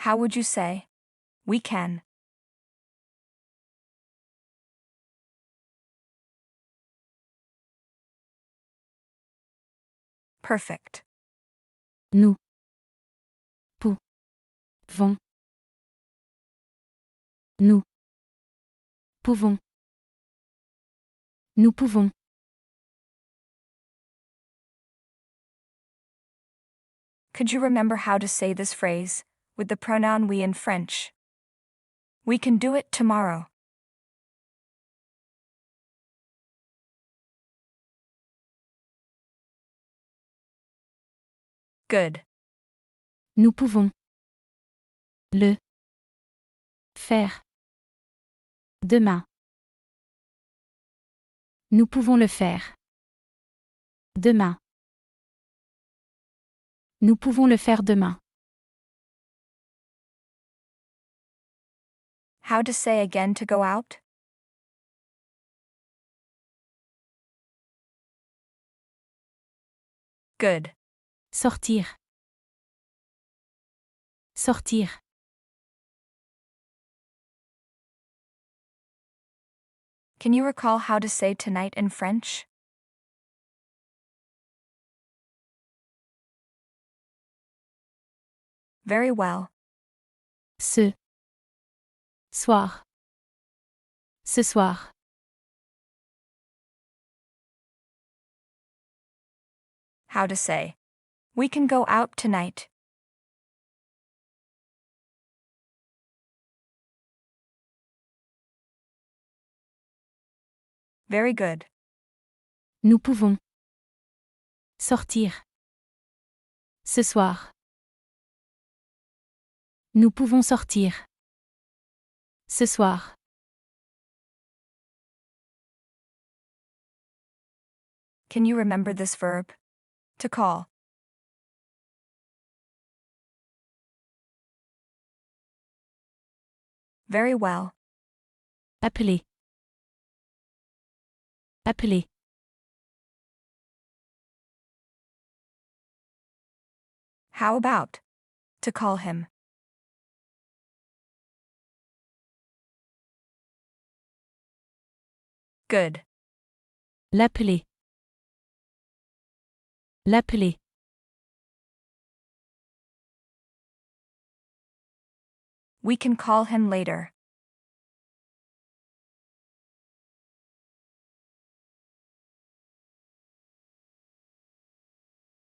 How would you say, we can? Perfect. Nous pouvons. Nous pouvons. Nous pouvons. Could you remember how to say this phrase, with the pronoun we in French? We can do it tomorrow. Good. Nous pouvons le faire demain. Nous pouvons le faire demain. Nous pouvons le faire demain. How to say again to go out? Good. Sortir. Sortir. Can you recall how to say tonight in French? Very well. Ce soir. Ce soir. How to say, we can go out tonight. Very good. Nous pouvons sortir ce soir. Nous pouvons sortir ce soir. Can you remember this verb? To call. Very well. Appeler. Appeler. How about to call him? Good. L'appeler. L'appeler. We can call him later.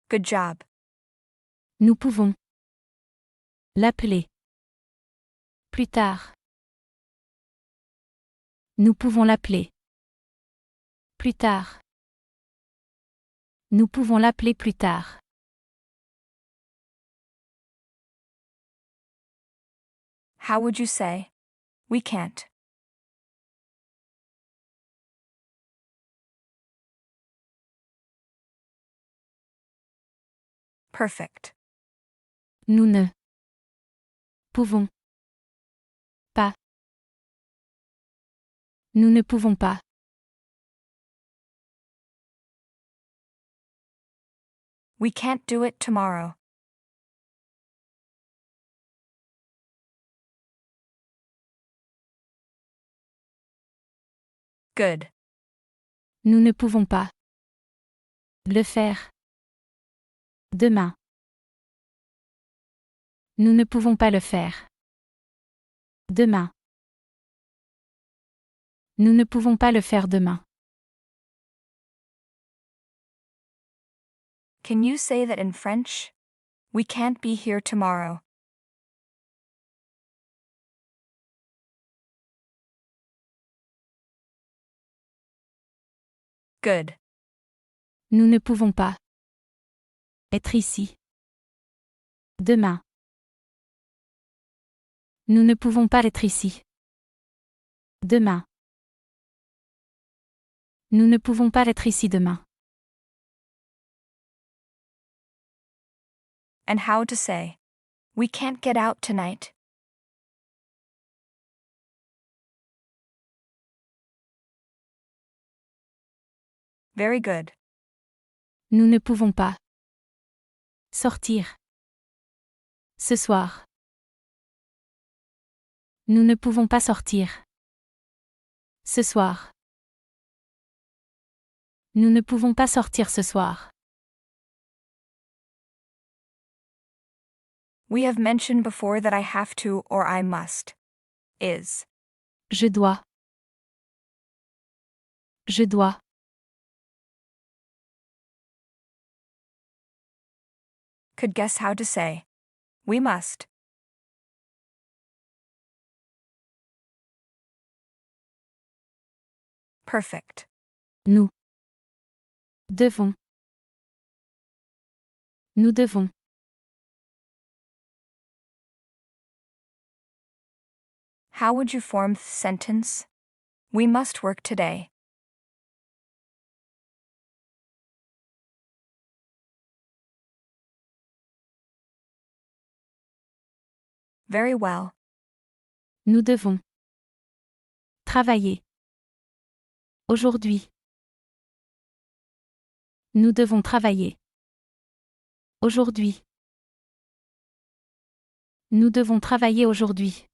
Good job. Nous pouvons l'appeler plus tard. Nous pouvons l'appeler plus tard. Nous pouvons l'appeler plus tard. How would you say, we can't? Perfect. Nous ne pouvons pas. Nous ne pouvons pas. We can't do it tomorrow. Good. Nous ne pouvons pas le faire demain. Nous ne pouvons pas le faire demain. Nous ne pouvons pas le faire demain. Can you say that in French? We can't be here tomorrow. Good. Nous ne pouvons pas être ici demain. Nous ne pouvons pas être ici demain. Nous ne pouvons pas être ici demain. And how to say, we can't get out tonight. Very good. Nous ne pouvons pas sortir ce soir. Nous ne pouvons pas sortir. Ce soir. Nous ne pouvons pas sortir ce soir. We have mentioned before that I have to or I must. Is. Je dois. Je dois. Could guess how to say. We must. Perfect. Nous. Devons. Nous devons. How would you form this sentence? We must work today. Very well. Nous devons. Travailler. Aujourd'hui. Nous devons travailler. Aujourd'hui. Nous devons travailler aujourd'hui.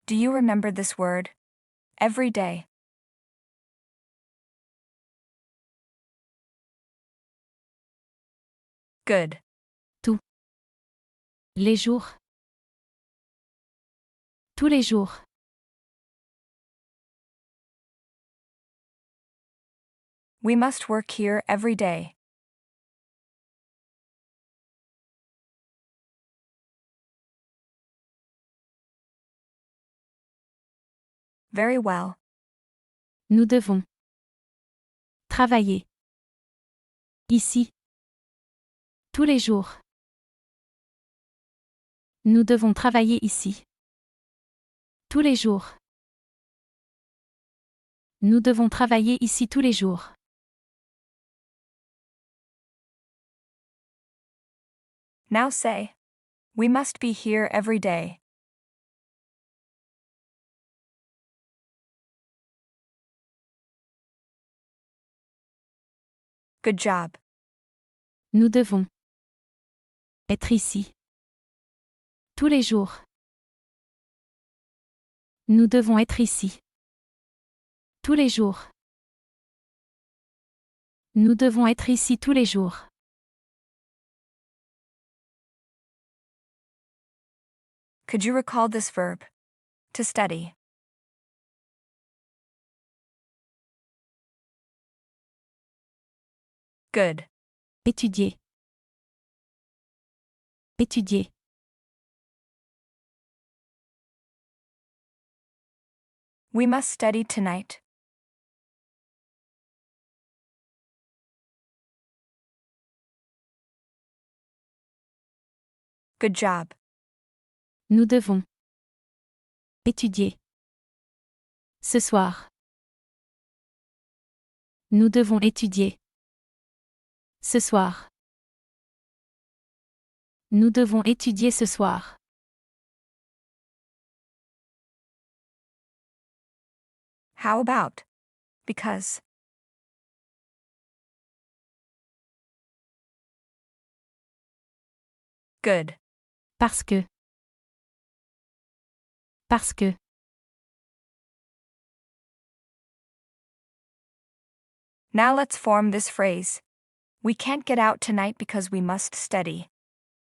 Do you remember this word? Every day. Good. Les jours. Tous les jours. We must work here every day. Very well. Nous devons. Travailler. Ici. Tous les jours. Nous devons travailler ici. Tous les jours. Nous devons travailler ici tous les jours. Now say. We must be here every day. Good job. Nous devons. Être ici. Tous les jours. Nous devons être ici. Tous les jours. Nous devons être ici tous les jours. Could you recall this verb? To study. Good. Étudier. Étudier. We must study tonight. Good job. Nous devons. Étudier. Ce soir. Nous devons étudier. Ce soir. Nous devons étudier ce soir. How about? Because. Good. Parce que. Parce que. Now let's form this phrase. We can't get out tonight because we must study.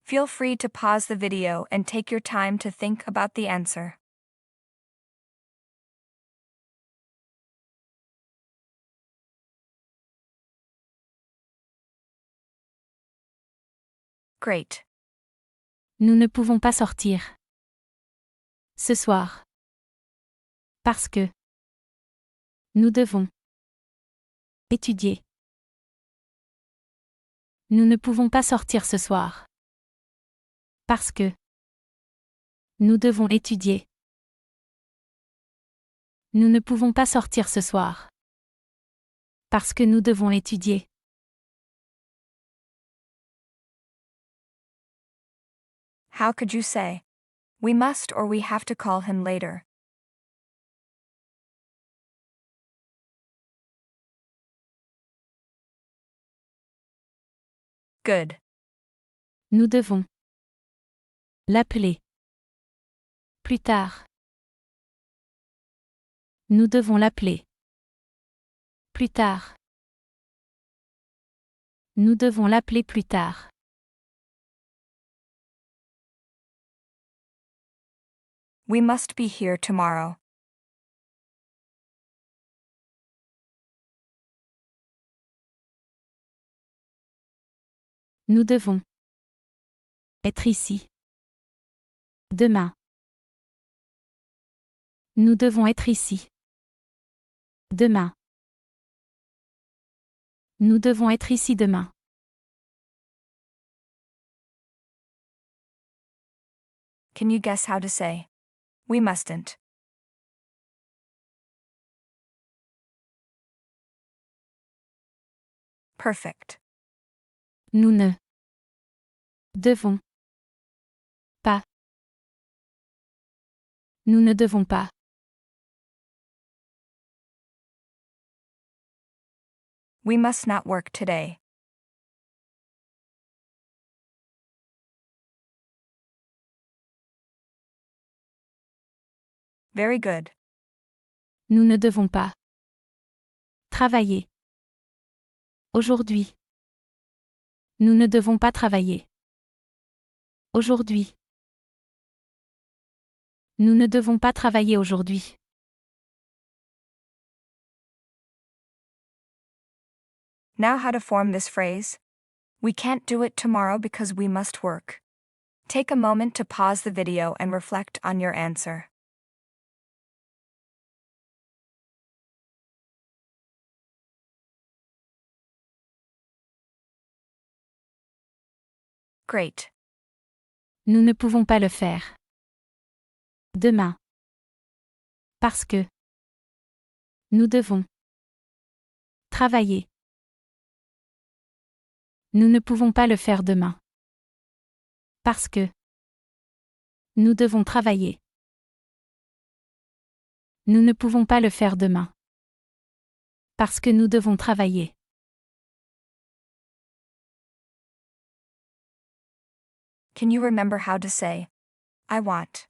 Feel free to pause the video and take your time to think about the answer. Great. Nous ne pouvons pas sortir. Ce soir. Parce que. Nous devons. Étudier. Nous ne pouvons pas sortir ce soir. Parce que. Nous devons étudier. Nous ne pouvons pas sortir ce soir. Parce que nous devons étudier. How could you say? We must or we have to call him later. Good. Nous devons. L'appeler. Plus tard. Nous devons l'appeler. Plus tard. Nous devons l'appeler plus tard. We must be here tomorrow. Nous devons être ici. Demain. Nous devons être ici. Demain. Nous devons être ici demain. Can you guess how to say? We mustn't. Perfect. Nous ne devons pas. Nous ne devons pas. We must not work today. Very good. Nous ne devons pas travailler. Aujourd'hui. Nous ne devons pas travailler. Aujourd'hui. Nous ne devons pas travailler aujourd'hui. Now how to form this phrase. We can't do it tomorrow because we must work. Take a moment to pause the video and reflect on your answer. Great. Nous ne pouvons pas le faire. Demain. Parce que. Nous devons. Travailler. Nous ne pouvons pas le faire demain. Parce que. Nous devons travailler. Nous ne pouvons pas le faire demain. Parce que nous devons travailler. Can you remember how to say, I want?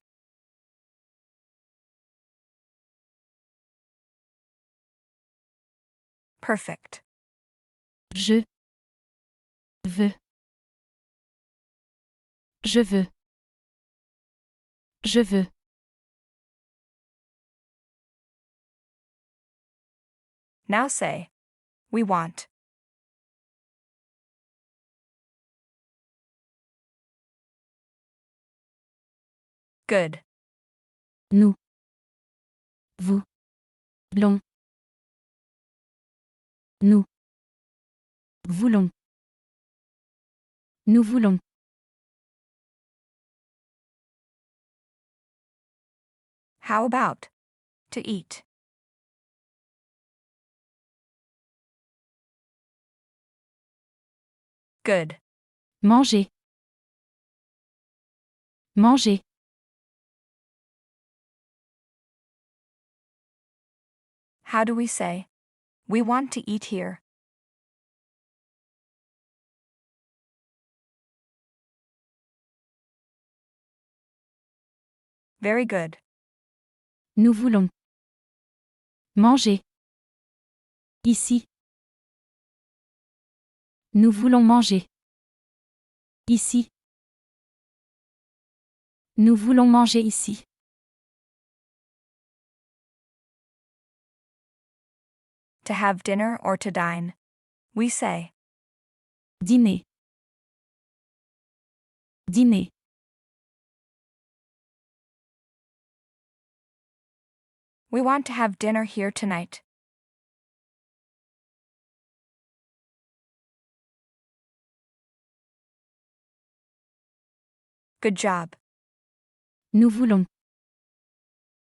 Perfect. Je veux. Je veux. Je veux. Now say, we want. Good. Nous. Vous. L'on. Nous. Voulons. Nous voulons. How about to eat? Good. Manger. Manger. How do we say, we want to eat here? Very good. Nous voulons. Manger. Ici. Nous voulons manger. Ici. Nous voulons manger ici. To have dinner or to dine. We say, Dîner. Dîner. we want to have dinner here tonight. Good job. Nous voulons.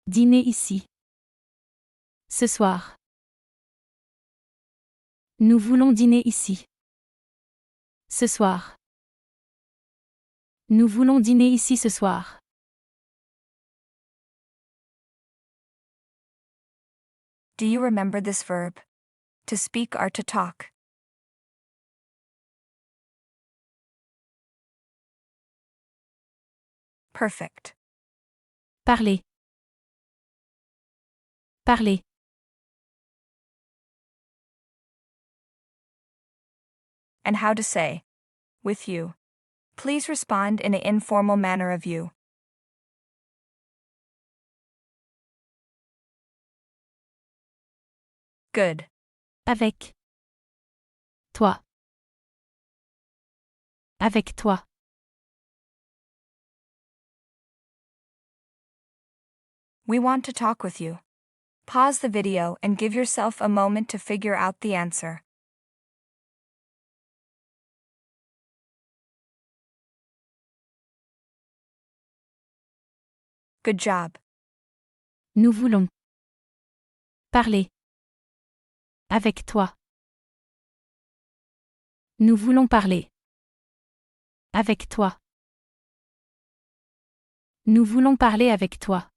Dîner ici. Ce soir. Nous voulons dîner ici. Ce soir. Nous voulons dîner ici ce soir. Do you remember this verb? To speak or to talk. Perfect. Parler. Parler. And how to say, with you. Please respond in an informal manner of you. Good. Avec. Toi. Avec toi. We want to talk with you. Pause the video and give yourself a moment to figure out the answer. Good job. Nous voulons. Parler. Avec toi. Nous voulons parler. Avec toi. Nous voulons parler avec toi.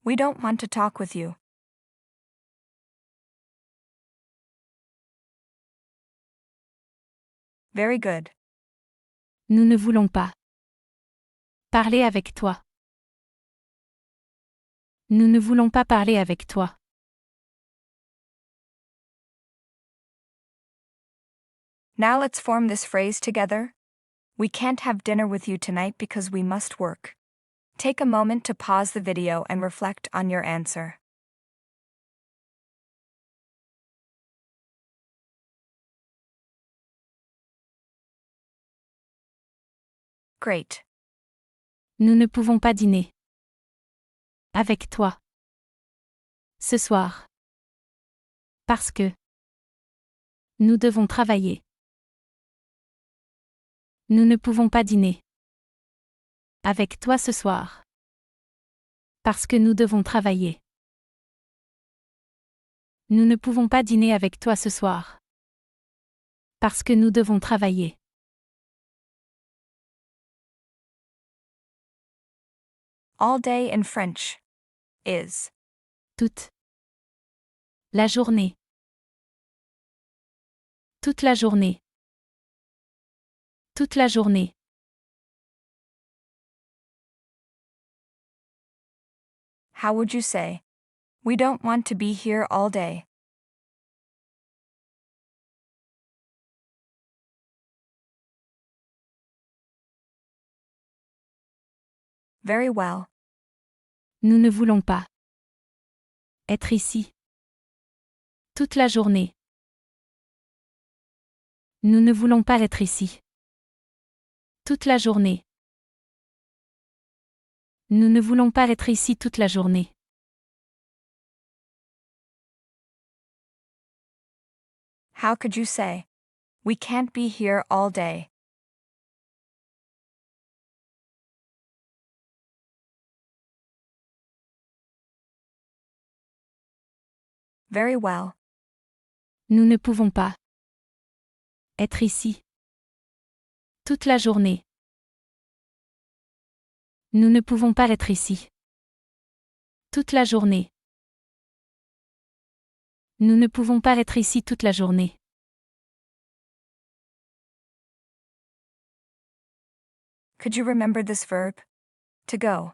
We don't want to talk with you. Very good. Nous ne voulons pas. Parler avec toi. Nous ne voulons pas parler avec toi. Now let's form this phrase together. We can't have dinner with you tonight because we must work. Take a moment to pause the video and reflect on your answer. Great. Nous ne pouvons pas dîner. Avec toi. Ce soir. Parce que. Nous devons travailler. Nous ne pouvons pas dîner. Avec toi ce soir. Parce que nous devons travailler. Nous ne pouvons pas dîner avec toi ce soir. Parce que nous devons travailler. All day in French is Toute. La journée. Toute la journée. Toute la journée. How would you say? We don't want to be here all day. Very well. Nous ne voulons pas être ici toute la journée. Nous ne voulons pas être ici toute la journée. Nous ne voulons pas être ici toute la journée. How could you say? We can't be here all day. Very well. Nous ne pouvons pas être ici toute la journée. Nous ne pouvons pas être ici toute la journée. Nous ne pouvons pas être ici toute la journée. Could you remember this verb? To go.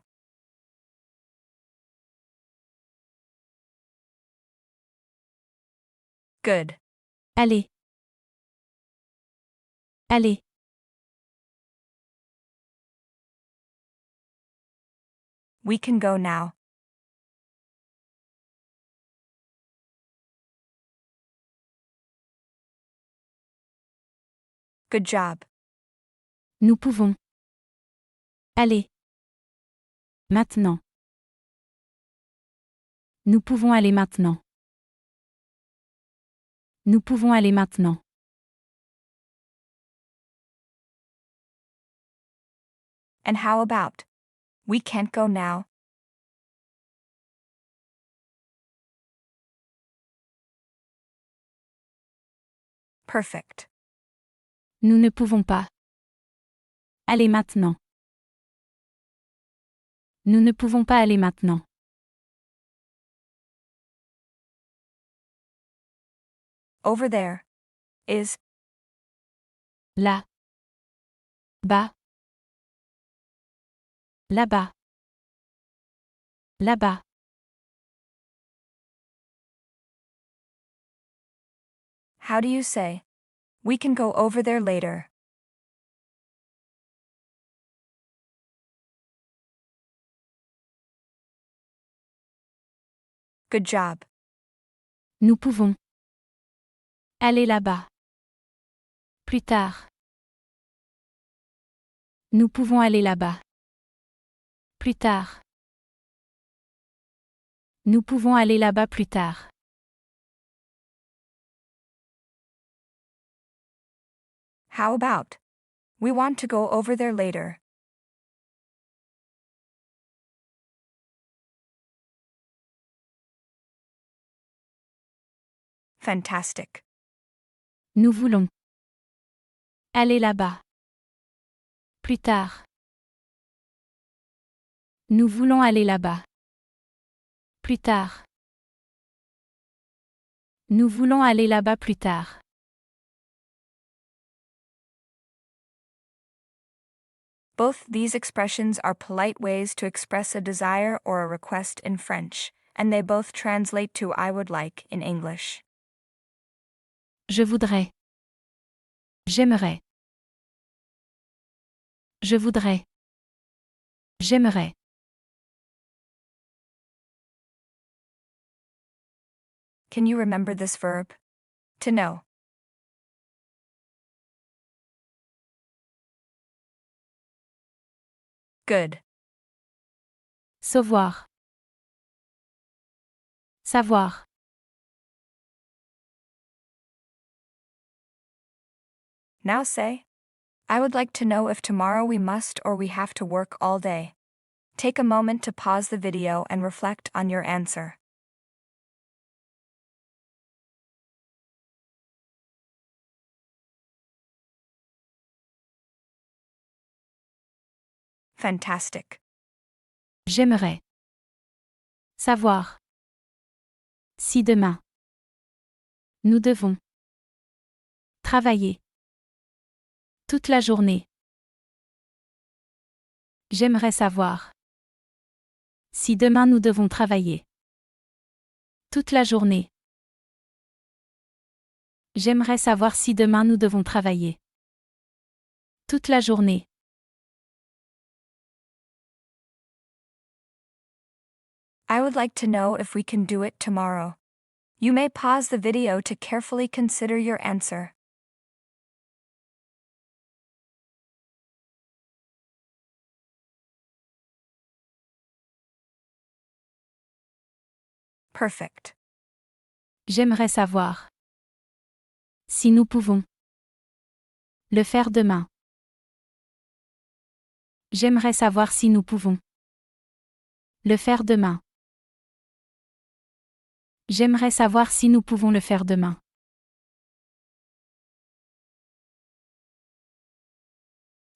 Good. Allez. Allez. We can go now. Good job. Nous pouvons aller maintenant. Nous pouvons aller maintenant. Nous pouvons aller maintenant. And how about? We can't go now. Perfect. Nous ne pouvons pas aller maintenant. Nous ne pouvons pas aller maintenant. Over there is là, bas, là-bas, là-bas. How do you say, we can go over there later? Good job. Nous pouvons aller là-bas. Plus tard. Nous pouvons aller là-bas. Plus tard. Nous pouvons aller là-bas plus tard. How about, we want to go over there later? Fantastic. Nous voulons aller là-bas. Plus tard. Nous voulons aller là-bas. Plus tard. Nous voulons aller là-bas plus tard. Both these expressions are polite ways to express a desire or a request in French, and they both translate to I would like in English. Je voudrais. J'aimerais. Je voudrais. J'aimerais. Can you remember this verb? To know. Good. Savoir. Savoir. Now say, I would like to know if tomorrow we must or we have to work all day. Take a moment to pause the video and reflect on your answer. Fantastic. J'aimerais. Savoir. Si demain. Nous devons. Travailler. Toute la journée. J'aimerais savoir. Si demain nous devons travailler. Toute la journée. J'aimerais savoir si demain nous devons travailler. Toute la journée. I would like to know if we can do it tomorrow. You may pause the video to carefully consider your answer. Perfect. J'aimerais savoir. Si nous pouvons. Le faire demain. J'aimerais savoir si nous pouvons. Le faire demain. J'aimerais savoir si nous pouvons le faire demain.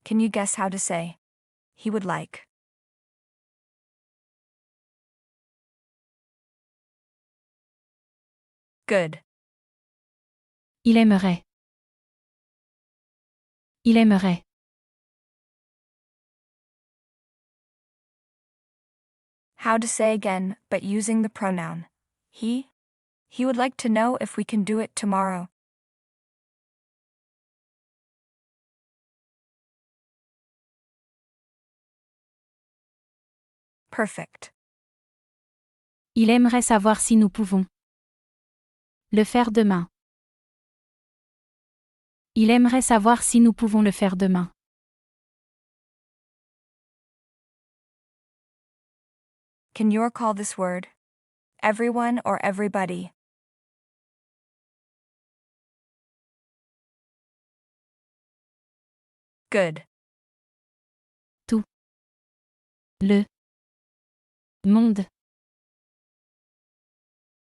Can you guess how to say, he would like? Good. Il aimerait. Il aimerait. How to say again, but using the pronoun he? He would like to know if we can do it tomorrow. Perfect. Il aimerait savoir si nous pouvons. Le faire demain. Il aimerait savoir si nous pouvons le faire demain. Can you recall this word? Everyone or everybody? Good. Le monde.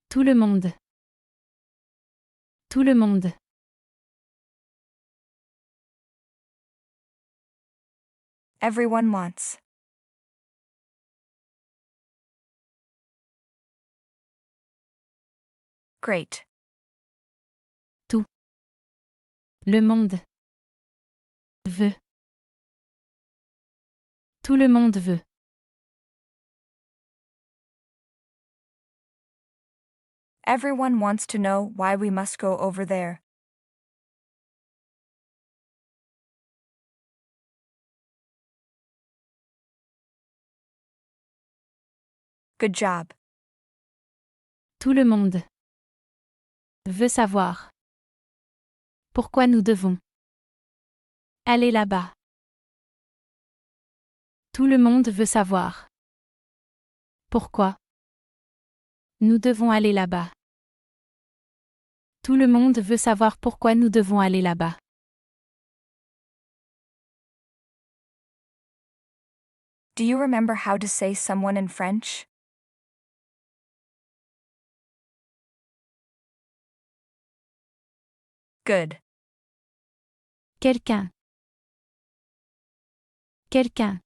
Tout le monde. Tout le monde. Everyone wants. Great. Le monde. veut. Tout le monde veut. Everyone wants to know why we must go over there. Good job. Tout le monde veut savoir pourquoi nous devons aller là-bas. Tout le monde veut savoir pourquoi nous devons aller là-bas. Tout le monde veut savoir pourquoi nous devons aller là-bas. Do you remember how to say someone in French? Good. Quelqu'un. Quelqu'un.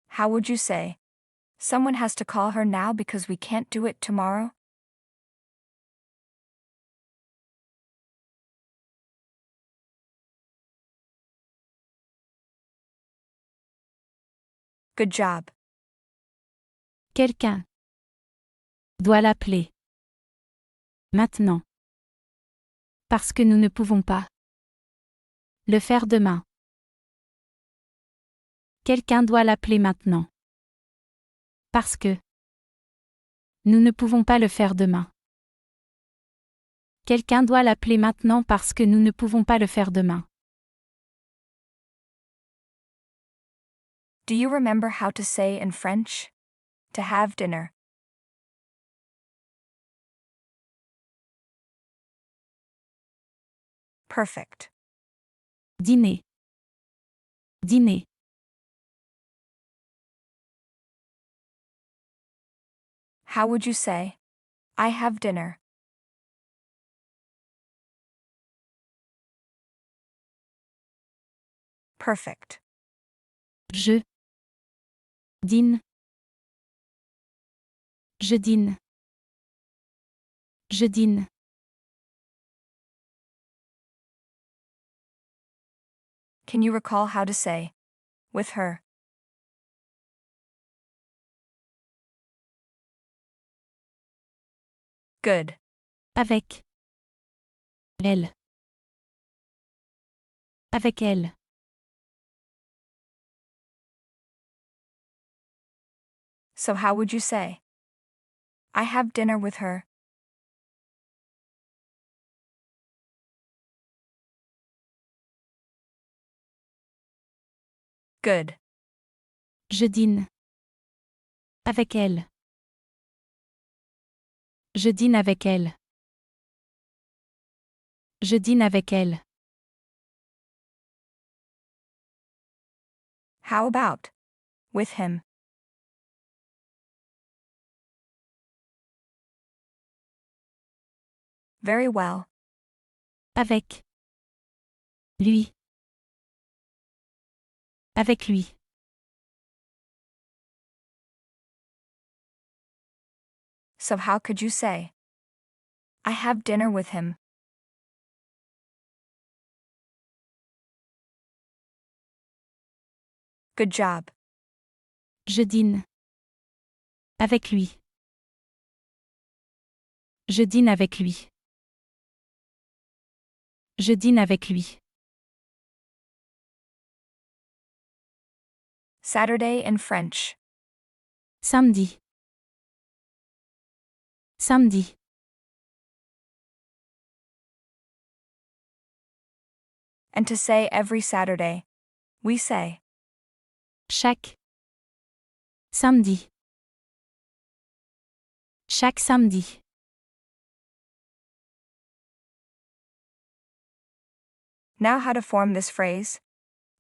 How would you say? Someone has to call her now because we can't do it tomorrow? Good job. Quelqu'un doit l'appeler. Maintenant. Parce que nous ne pouvons pas le faire demain. Quelqu'un doit l'appeler maintenant. Parce que nous ne pouvons pas le faire demain. Quelqu'un doit l'appeler maintenant parce que nous ne pouvons pas le faire demain. Do you remember how to say in French? To have dinner. Perfect. Dîner. Dîner. How would you say? I have dinner. Perfect. Je dîne. Je dîne. Je dîne. Can you recall how to say? With her. Good. Avec elle. Avec elle. So how would you say? I have dinner with her. Good. Je dîne. Avec elle. Je dîne avec elle. Je dîne avec elle. How about? With him. Very well. Avec lui. Avec lui. So how could you say? I have dinner with him. Good job. Je dîne. Avec lui. Je dîne avec lui. Je dîne avec lui. Saturday in French. Samedi. Samedi. And to say every Saturday. We say. Chaque. Samedi. Chaque samedi. Now how to form this phrase.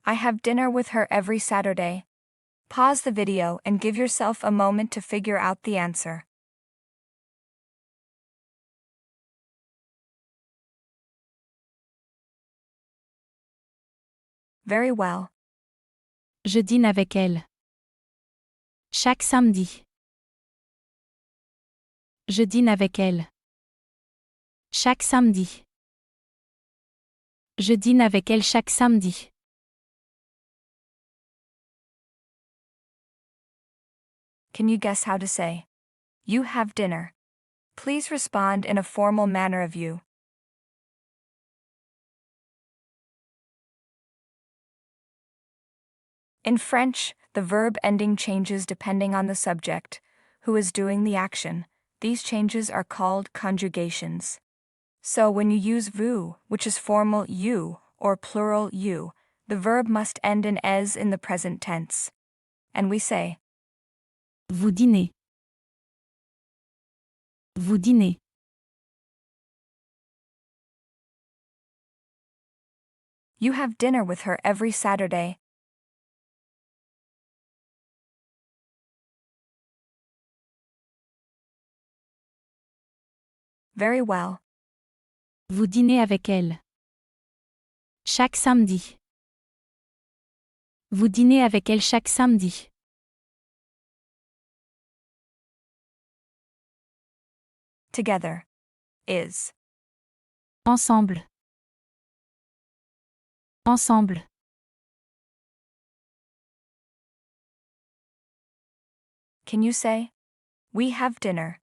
I have dinner with her every Saturday. Pause the video and give yourself a moment to figure out the answer. Very well. Je dîne avec elle. Chaque samedi. Je dîne avec elle. Chaque samedi. Je dîne avec elle chaque samedi. Can you guess how to say, "You have dinner"? Please respond in a formal manner of you. In French, the verb ending changes depending on the subject, who is doing the action. These changes are called conjugations. So when you use vous, which is formal you, or plural you, the verb must end in es in the present tense. And we say, Vous dînez. Vous dînez. you have dinner with her every Saturday. Very well. Vous dînez avec elle. Chaque samedi. Vous dînez avec elle chaque samedi. Together. Is. Ensemble. Ensemble. Can you say, "We have dinner"?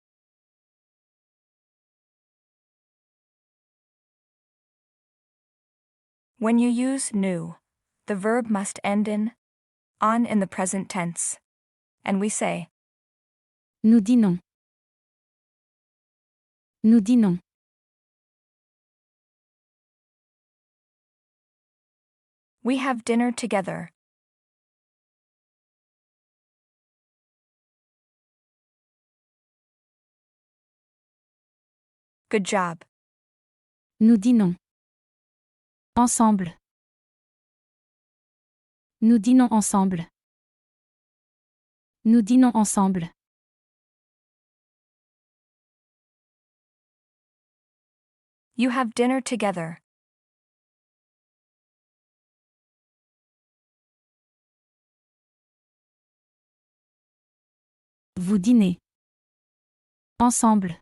When you use nous, the verb must end in on in the present tense. And we say, Nous dînons. Nous dînons. "We have dinner together." Good job. Nous dînons. Ensemble. Nous dînons ensemble. Nous dînons ensemble. You have dinner together. Vous dînez. Ensemble.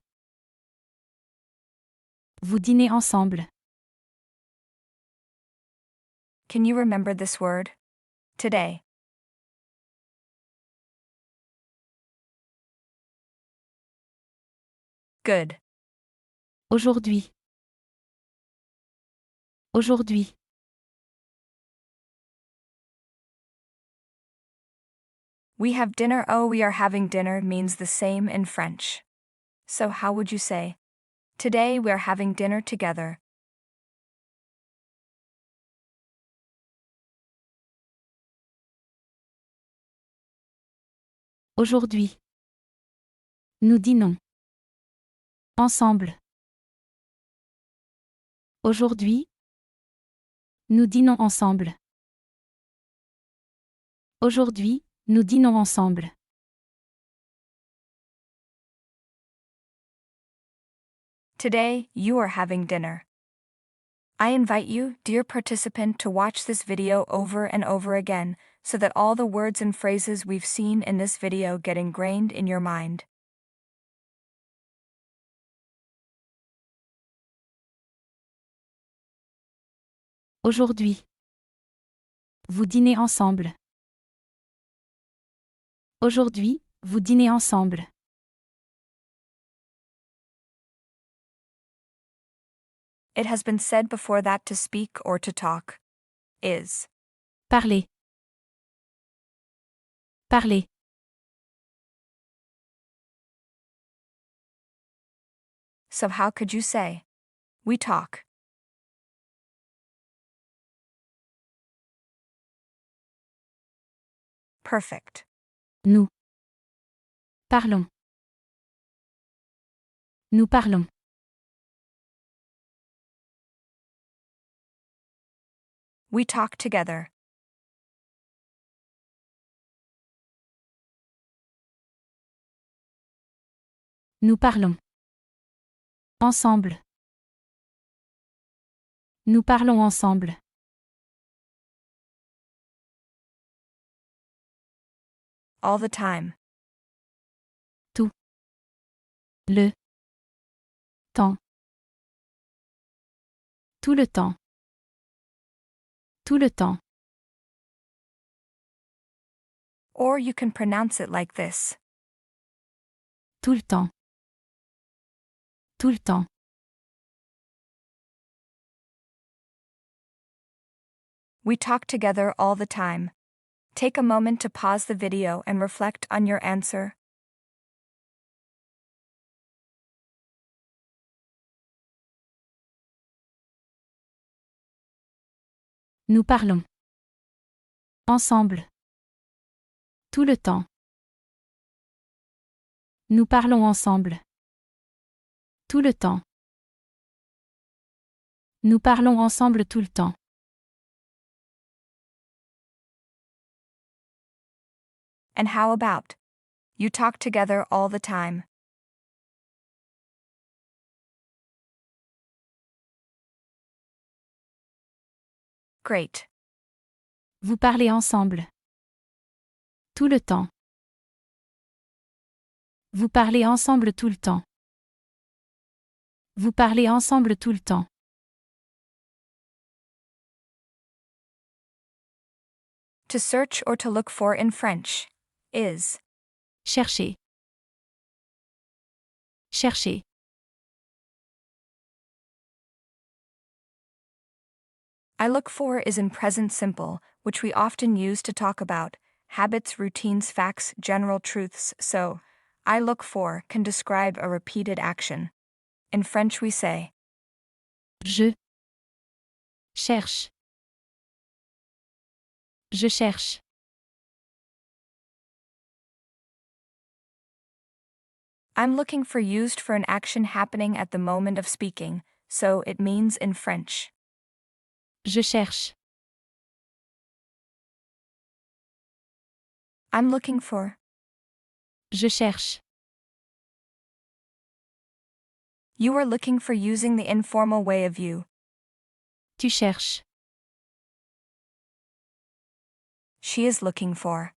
Vous dînez ensemble. Can you remember this word? Today. Good. Aujourd'hui. Aujourd'hui. We have dinner. Oh, we are having dinner means the same in French. So how would you say, "Today we are having dinner together"? Aujourd'hui. Nous dînons. Ensemble. Aujourd'hui. Nous dînons ensemble. Aujourd'hui, nous dînons ensemble. Today, you are having dinner. I invite you, dear participant, to watch this video over and over again, so that all the words and phrases we've seen in this video get ingrained in your mind. Aujourd'hui. Vous dînez ensemble. Aujourd'hui, vous dînez ensemble. It has been said before that to speak or to talk is. Parler. Parler. So how could you say, "We talk"? Perfect. Nous. Parlons. Nous parlons. We talk together. Nous parlons. Ensemble. Nous parlons ensemble. All the time. Le temps. Tout le temps. Tout le temps. Or you can pronounce it like this. Tout le temps. Tout le temps. We talk together all the time. Take a moment to pause the video and reflect on your answer. Nous parlons. Ensemble. Tout le temps. Nous parlons ensemble. Tout le temps. Nous parlons ensemble tout le temps. And how about? You talk together all the time. Great. Vous parlez ensemble. Tout le temps. Vous parlez ensemble tout le temps. Vous parlez ensemble tout le temps. To search or to look for in French is. Chercher. Chercher. I look for is in present simple, which we often use to talk about habits, routines, facts, general truths, so I look for can describe a repeated action. In French we say, Je cherche. Je cherche. I'm looking for used for an action happening at the moment of speaking, so it means in French. Je cherche. I'm looking for. Je cherche. You are looking for using the informal way of you. Tu cherches. She is looking for.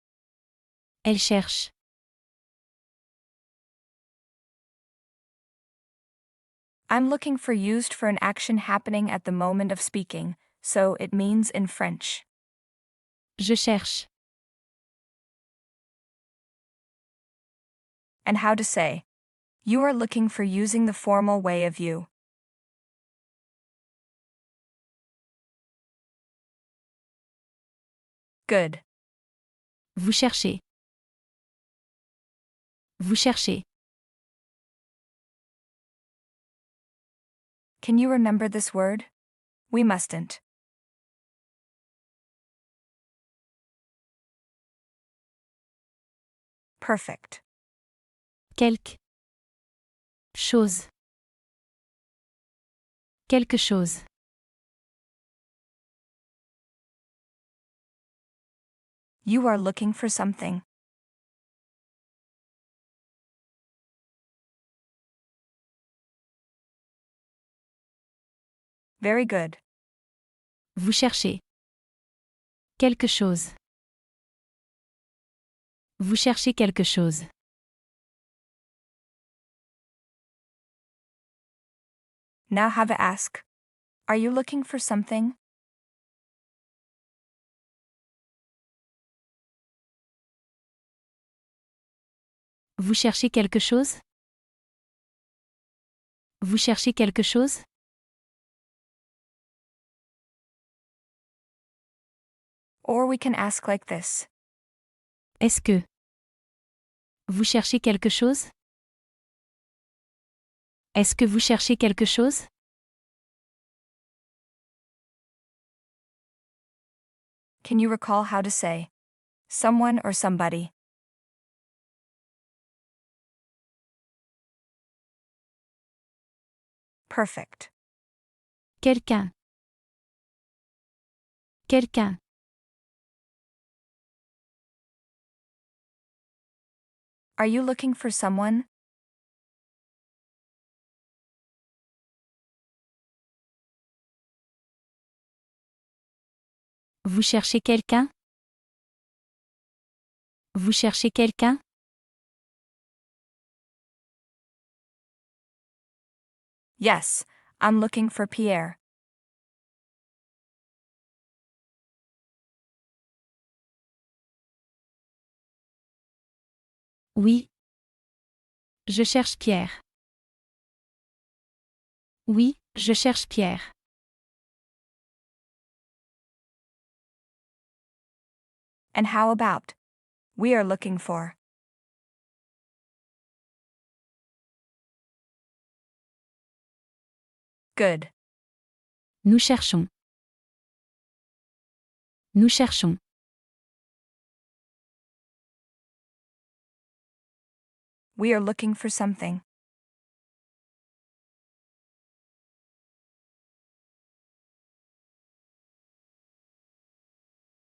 Elle cherche. I'm looking for used for an action happening at the moment of speaking, so it means in French. Je cherche. And how to say. You are looking for using the formal way of you. Good. Vous cherchez. Vous cherchez. Can you remember this word? We mustn't. Perfect. Quelque chose. Quelque chose. You are looking for something. Very good. Vous cherchez. Quelque chose. Vous cherchez quelque chose. Now have a ask. Are you looking for something? Vous cherchez quelque chose? Vous cherchez quelque chose? Or we can ask like this. Est-ce que vous cherchez quelque chose? Est-ce que vous cherchez quelque chose? Can you recall how to say someone or somebody? Perfect. Quelqu'un. Quelqu'un. Are you looking for someone? Vous cherchez quelqu'un? Vous cherchez quelqu'un? Yes, I'm looking for Pierre. Oui. Je cherche Pierre. Oui, je cherche Pierre. And how about? We are looking for. Good. Nous cherchons. Nous cherchons. We are looking for something.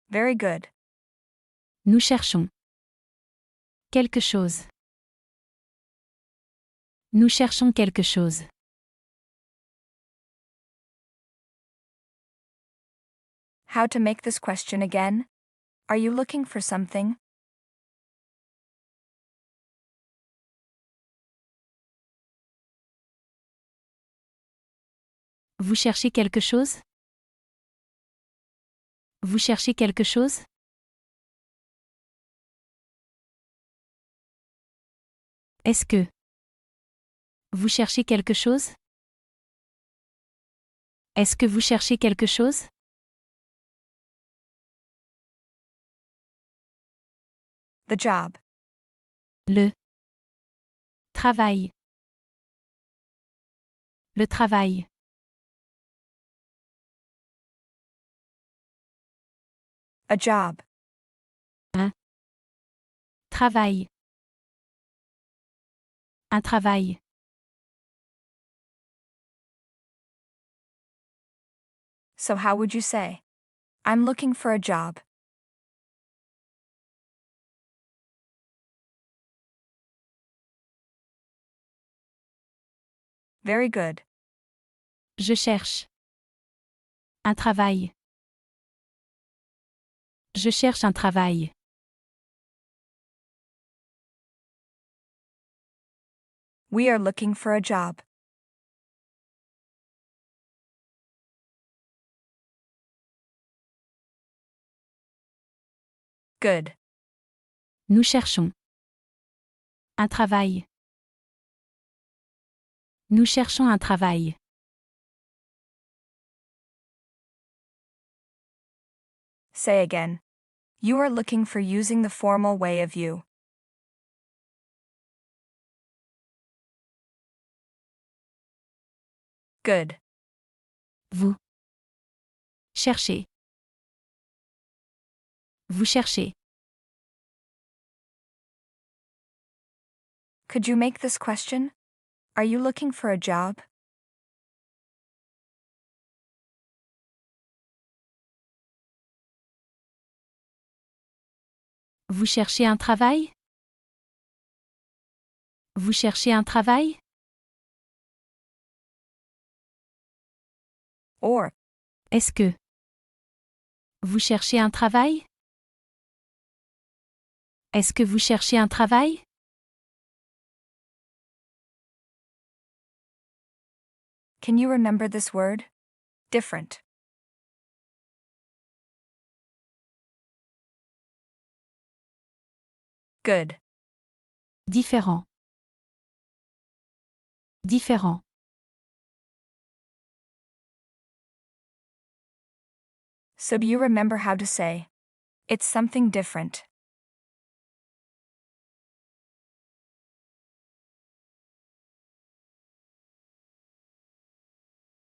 Very good. Nous cherchons. Quelque chose. Nous cherchons quelque chose. How to make this question again? Are you looking for something? Vous cherchez quelque chose? Vous cherchez quelque chose? Est-ce que? Vous cherchez quelque chose? Est-ce que vous cherchez quelque chose? The job. Le travail. Le travail. A job. Travail. Un travail. So how would you say? I'm looking for a job. Very good. Je cherche. Un travail. Je cherche un travail. We are looking for a job. Good. Nous cherchons. Un travail. Nous cherchons un travail. Say again. You are looking for using the formal way of you. Good. Vous cherchez. Vous cherchez. Could you make this question? Are you looking for a job? Vous cherchez un travail? Vous cherchez un travail? Or, Est-ce que? Vous cherchez un travail? Est-ce que vous cherchez un travail? can you remember this word? Different. Good. Différent. Différent. So do you remember how to say? It's something different.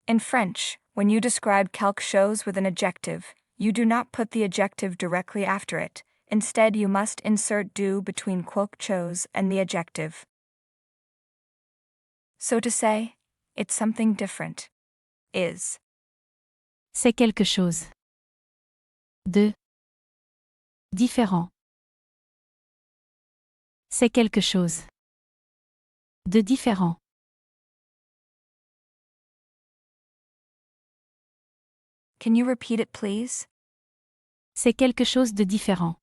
In French, when you describe quelque chose with an adjective, you do not put the adjective directly after it. Instead, you must insert du between quelque chose and the adjective. So to say, it's something different, is. C'est quelque chose. De. Différent. C'est quelque chose. De différent. Can you repeat it, please? C'est quelque chose de différent.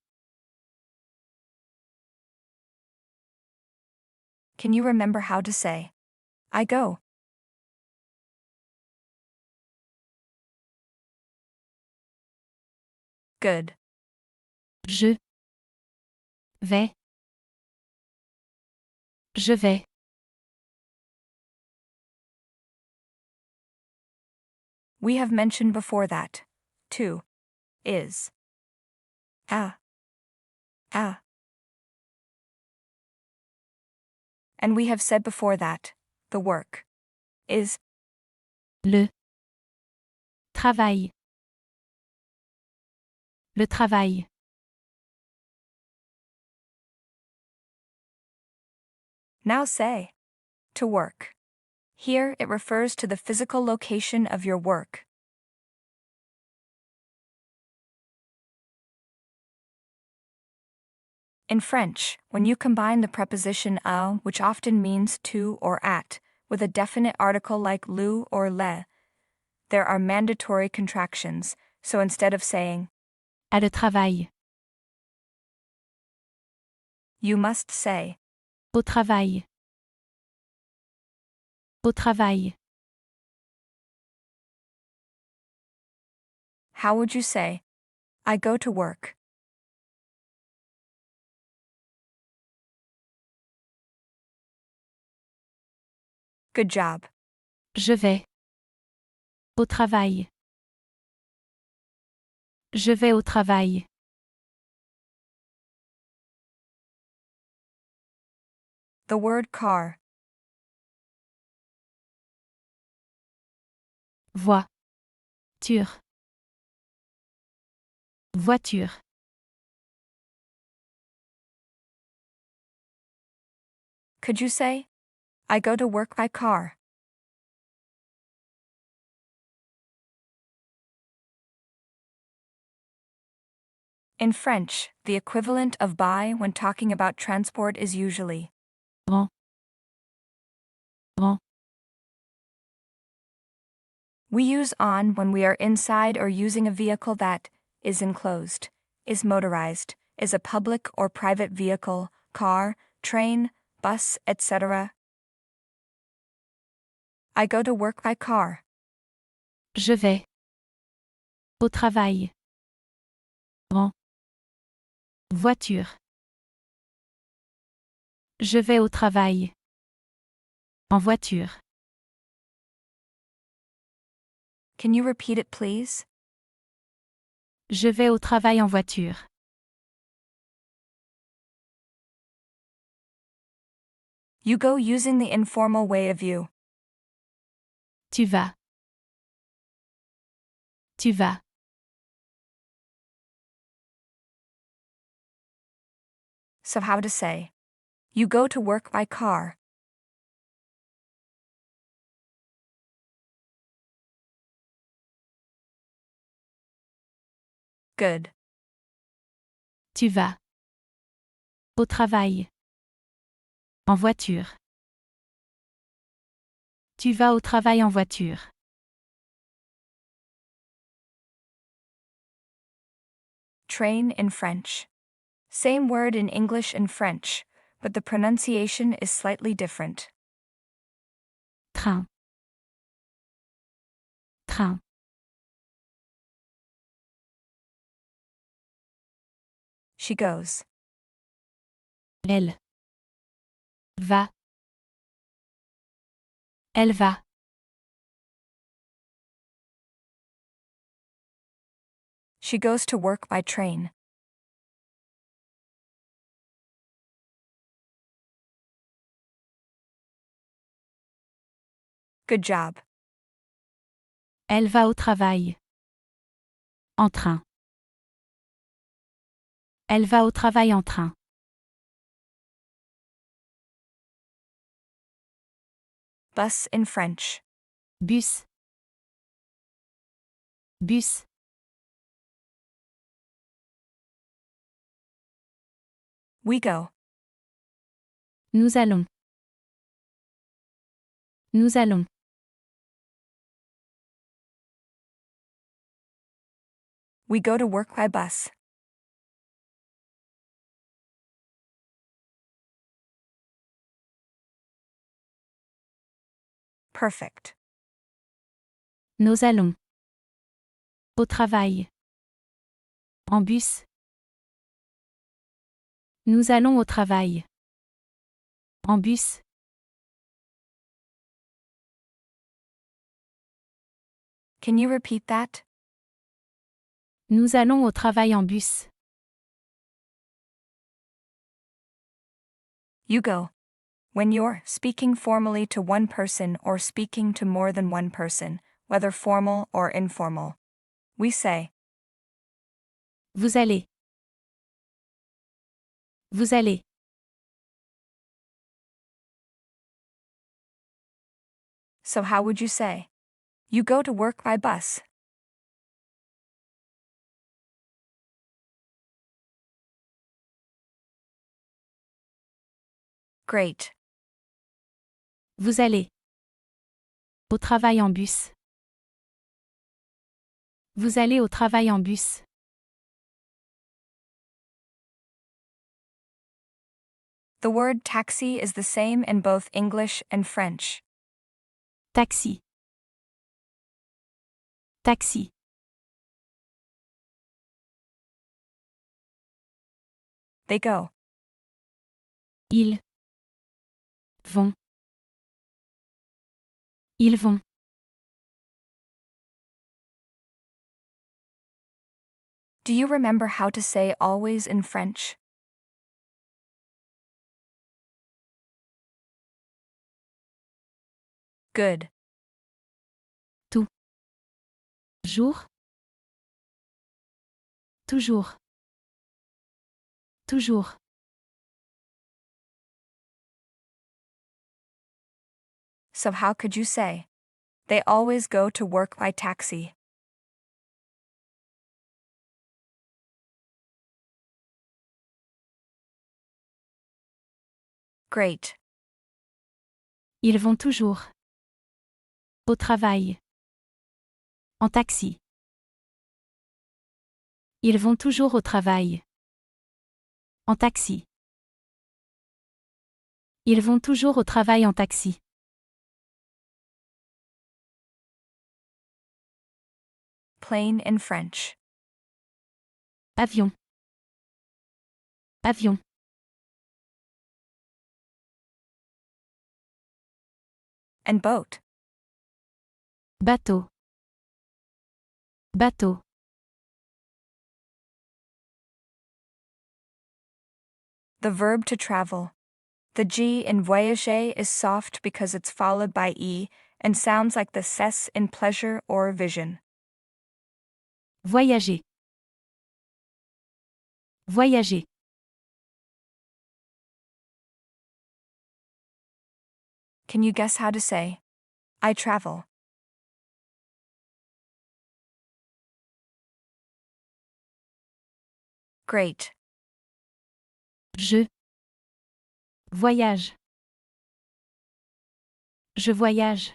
Can you remember how to say? I go. Good. Je vais. Je vais. We have mentioned before that to is a. And we have said before that the work is Le travail. Le travail. now say to work. Here it refers to the physical location of your work. In French, when you combine the preposition à, which often means to or at, with a definite article like le or le, there are mandatory contractions, so instead of saying, À le travail. you must say, Au travail. Au travail. how would you say, I go to work? Good job. Je vais. Au travail. Je vais au travail. The word car. Voiture. Voiture. Could you say, I go to work by car? In French, the equivalent of by when talking about transport is usually En. En. we use on when we are inside or using a vehicle that is enclosed, is motorized, is a public or private vehicle, car, train, bus, etc. I go to work by car. Je vais. Au travail. En. Voiture. Je vais au travail. En voiture. Can you repeat it, please? Je vais au travail en voiture. You go using the informal way of you. Tu vas. Tu vas. So how to say, you go to work by car. Good. Tu vas. Au travail. En voiture. Tu vas au travail en voiture. Train in French. Same word in English and French, but the pronunciation is slightly different. Train. Train. She goes. Elle. Va. Elle va. She goes to work by train. Good job. Elle va au travail. En train. Elle va au travail en train. Bus in French. Bus. Bus. We go. Nous allons. Nous allons. We go to work by bus. Perfect. Nous allons. Au travail. En bus. Nous allons au travail. En bus. Can you repeat that? Nous allons au travail en bus. You go. When you're speaking formally to one person or speaking to more than one person, whether formal or informal, we say, Vous allez. Vous allez. so how would you say? You go to work by bus. Great. Vous allez. Au travail en bus. Vous allez au travail en bus. The word taxi is the same in both English and French. Taxi. Taxi. They go. Ils vont. Ils vont. Do you remember how to say always in French? Good. Jour. Toujours. Toujours. So how could you say? They always go to work by taxi. Great. Ils vont toujours. Au travail. En taxi. Ils vont toujours au travail. En taxi. Ils vont toujours au travail en taxi. Plane in French. Avion. Avion. And boat. Bateau. Bateau. The verb to travel. The G in voyager is soft because it's followed by E and sounds like the S in pleasure or vision. Voyager. Voyager. Can you guess how to say? I travel. Great. Je. Voyage. Je voyage.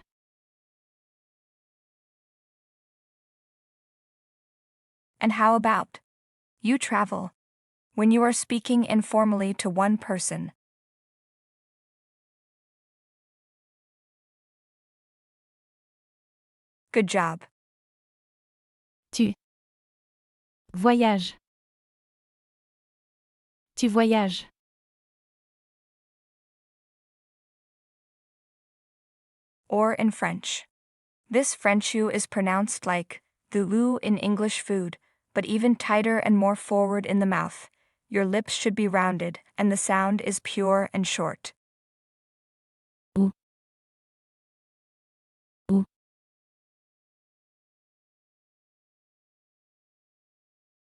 And how about? You travel. When you are speaking informally to one person. Good job. Tu. Voyage. Tu voyages. Or in French. This French U is pronounced like the U in English food, but even tighter and more forward in the mouth. Your lips should be rounded, and the sound is pure and short. Ou. Ou.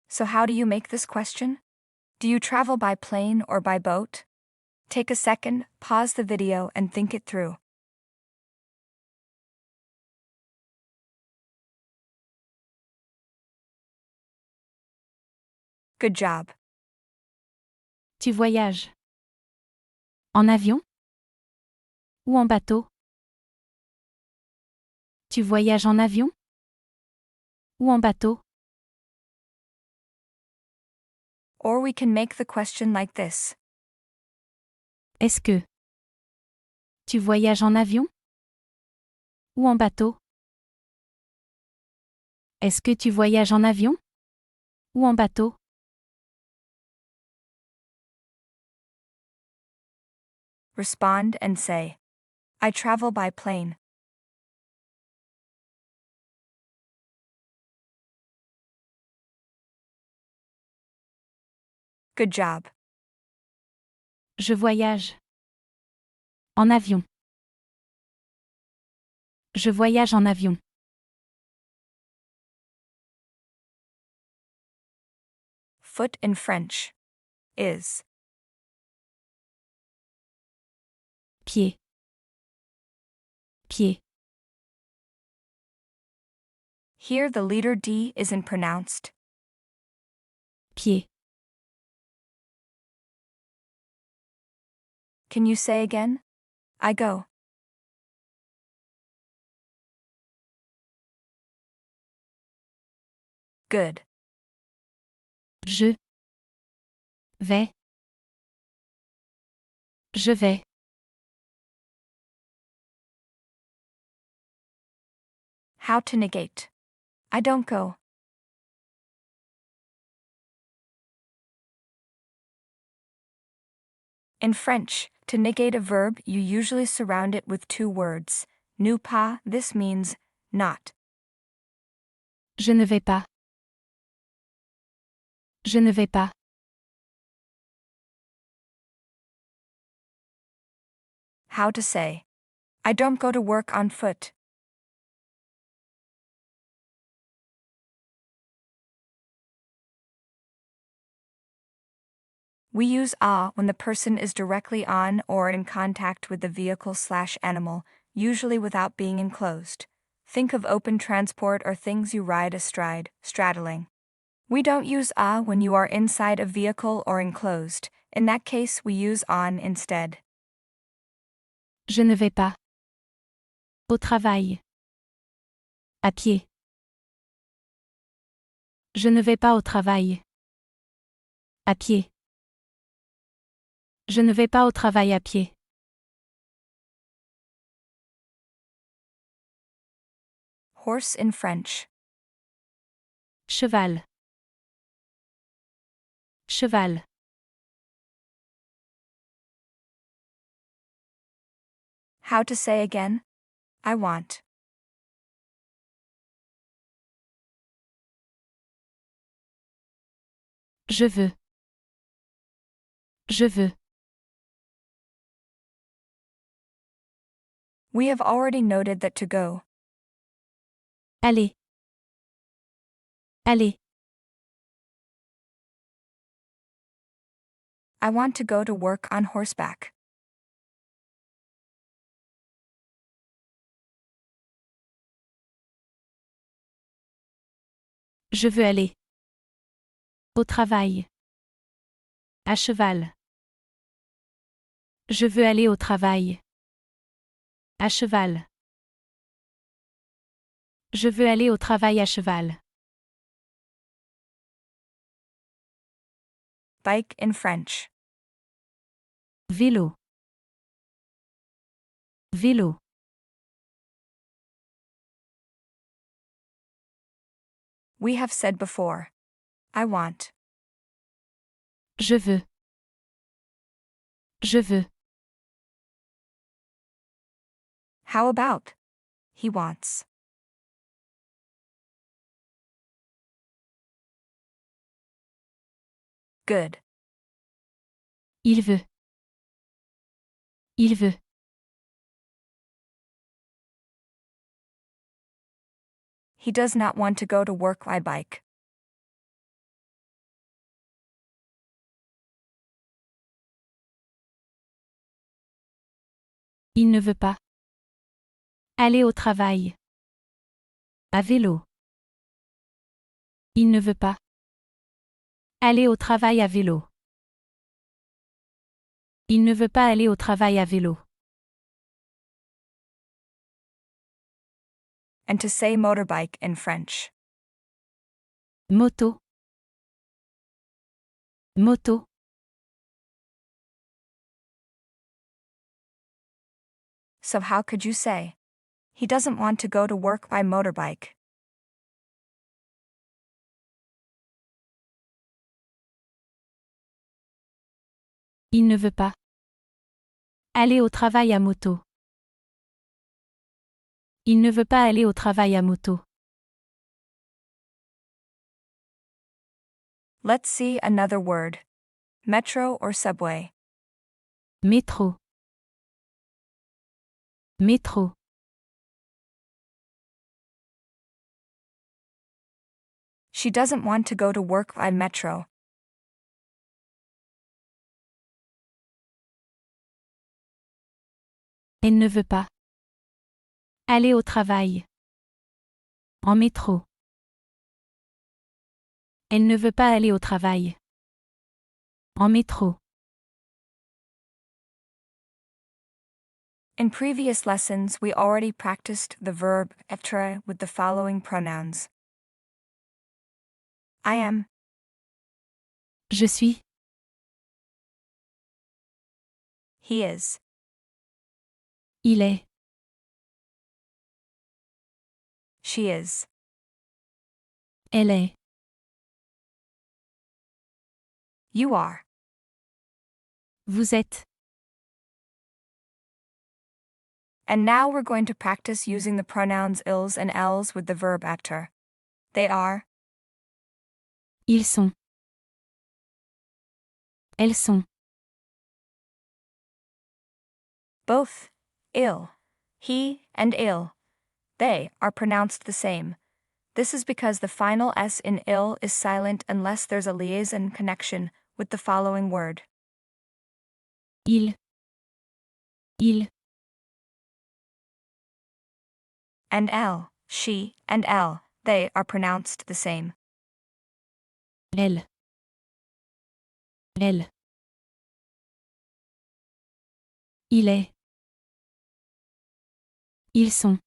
So how do you make this question? Do you travel by plane or by boat? Take a second, pause the video and think it through. Good job. Tu voyages. En avion? Ou en bateau? Tu voyages en avion? Ou en bateau? Or we can make the question like this. Est-ce que tu voyages en avion? Ou en bateau? Est-ce que tu voyages en avion? Ou en bateau? Respond and say, I travel by plane. Good job. Je voyage. En avion. Je voyage en avion. Foot in French is Pied. Pied. here the letter D isn't pronounced. Pied. Can you say again? I go. Good. Je vais. Je vais. How to negate. I don't go. In French, to negate a verb, you usually surround it with two words. Ne pas, this means not. Je ne vais pas. Je ne vais pas. How to say. I don't go to work on foot. We use a when the person is directly on or in contact with the vehicle/animal, usually without being enclosed. Think of open transport or things you ride astride, straddling. We don't use a when you are inside a vehicle or enclosed. In that case, we use on instead. Je ne vais pas. Au travail. À pied. Je ne vais pas au travail. À pied. Je ne vais pas au travail à pied. Horse in French. Cheval. Cheval. How to say again? I want. Je veux. Je veux. We have already noted that to go. Aller. Aller. I want to go to work on horseback. Je veux aller. Au travail. À cheval. Je veux aller au travail. À cheval. Je veux aller au travail à cheval. Bike in French. Vélo. Vélo. We have said before. I want. Je veux. Je veux. How about? He wants. Good. Il veut. Il veut. He does not want to go to work by bike. Il ne veut pas. Aller au travail. À vélo. Il ne veut pas. Aller au travail à vélo. Il ne veut pas aller au travail à vélo. And to say motorbike in French. Moto. Moto. So how could you say? He doesn't want to go to work by motorbike. Il ne veut pas. Aller au travail à moto. Il ne veut pas aller au travail à moto. Let's see another word. Metro or subway. Métro. Métro. She doesn't want to go to work by metro. Elle ne veut pas. Aller au travail. En métro. Elle ne veut pas aller au travail. En métro. In previous lessons, we already practiced the verb être with the following pronouns. I am, Je suis. he is, Il est. she is, Elle est. you are. Vous êtes. And now we're going to practice using the pronouns ils and elles with the verb être. They are, Ils sont. Elles sont. both, il, he, and il. They are pronounced the same. This is because the final S in il is silent unless there's a liaison connection with the following word. Il. Il. And elle, she, and elle, they are pronounced the same. Elle. Elle. Il est. Ils sont.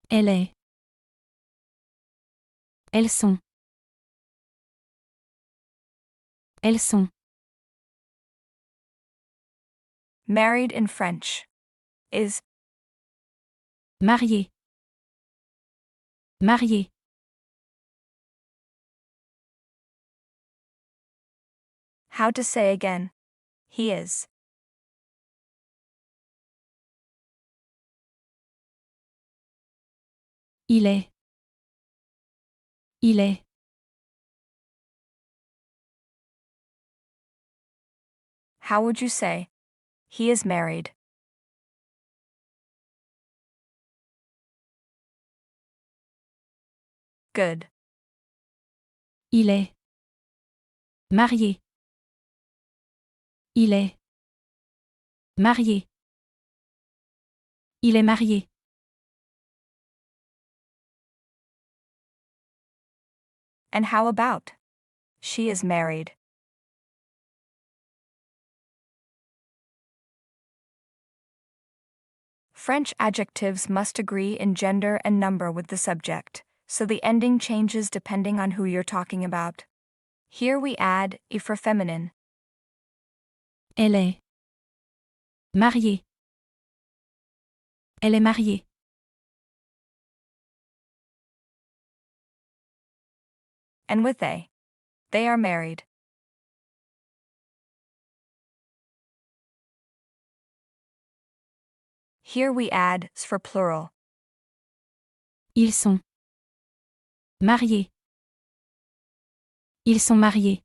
Elle est. Elles sont. Elles sont. Married in French is, Marié. Marié. how to say again. He is. Il est. Il est. How would you say? He is married. Good. Il est. Marié. Il est. Marié. Il est marié. And how about? She is married. French adjectives must agree in gender and number with the subject, so the ending changes depending on who you're talking about. Here we add I for feminine. Elle est. Mariée. Elle est mariée. And with they are married. Here we add s for plural. Ils sont. Mariés. Ils sont mariés.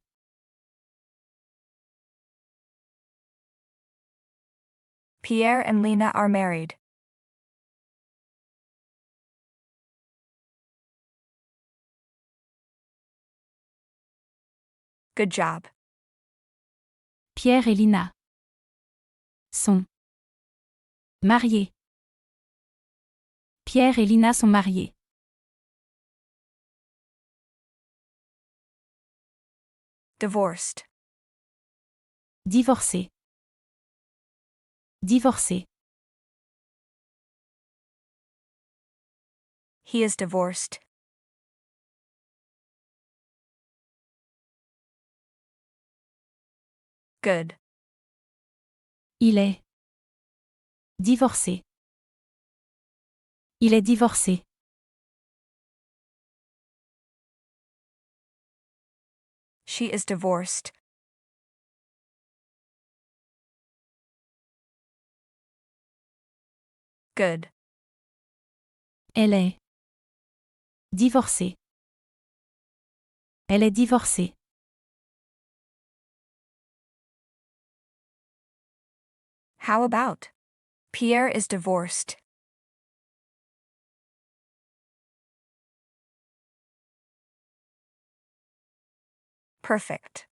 Pierre and Lena are married. Good job. Pierre et Lina sont mariés. Pierre et Lina sont mariés. Divorced. Divorcés. Divorcés. He is divorced. Good. Il est divorcé. Il est divorcé. She is divorced. Good. Elle est divorcée. Elle est divorcée. How about? Pierre is divorced. Perfect.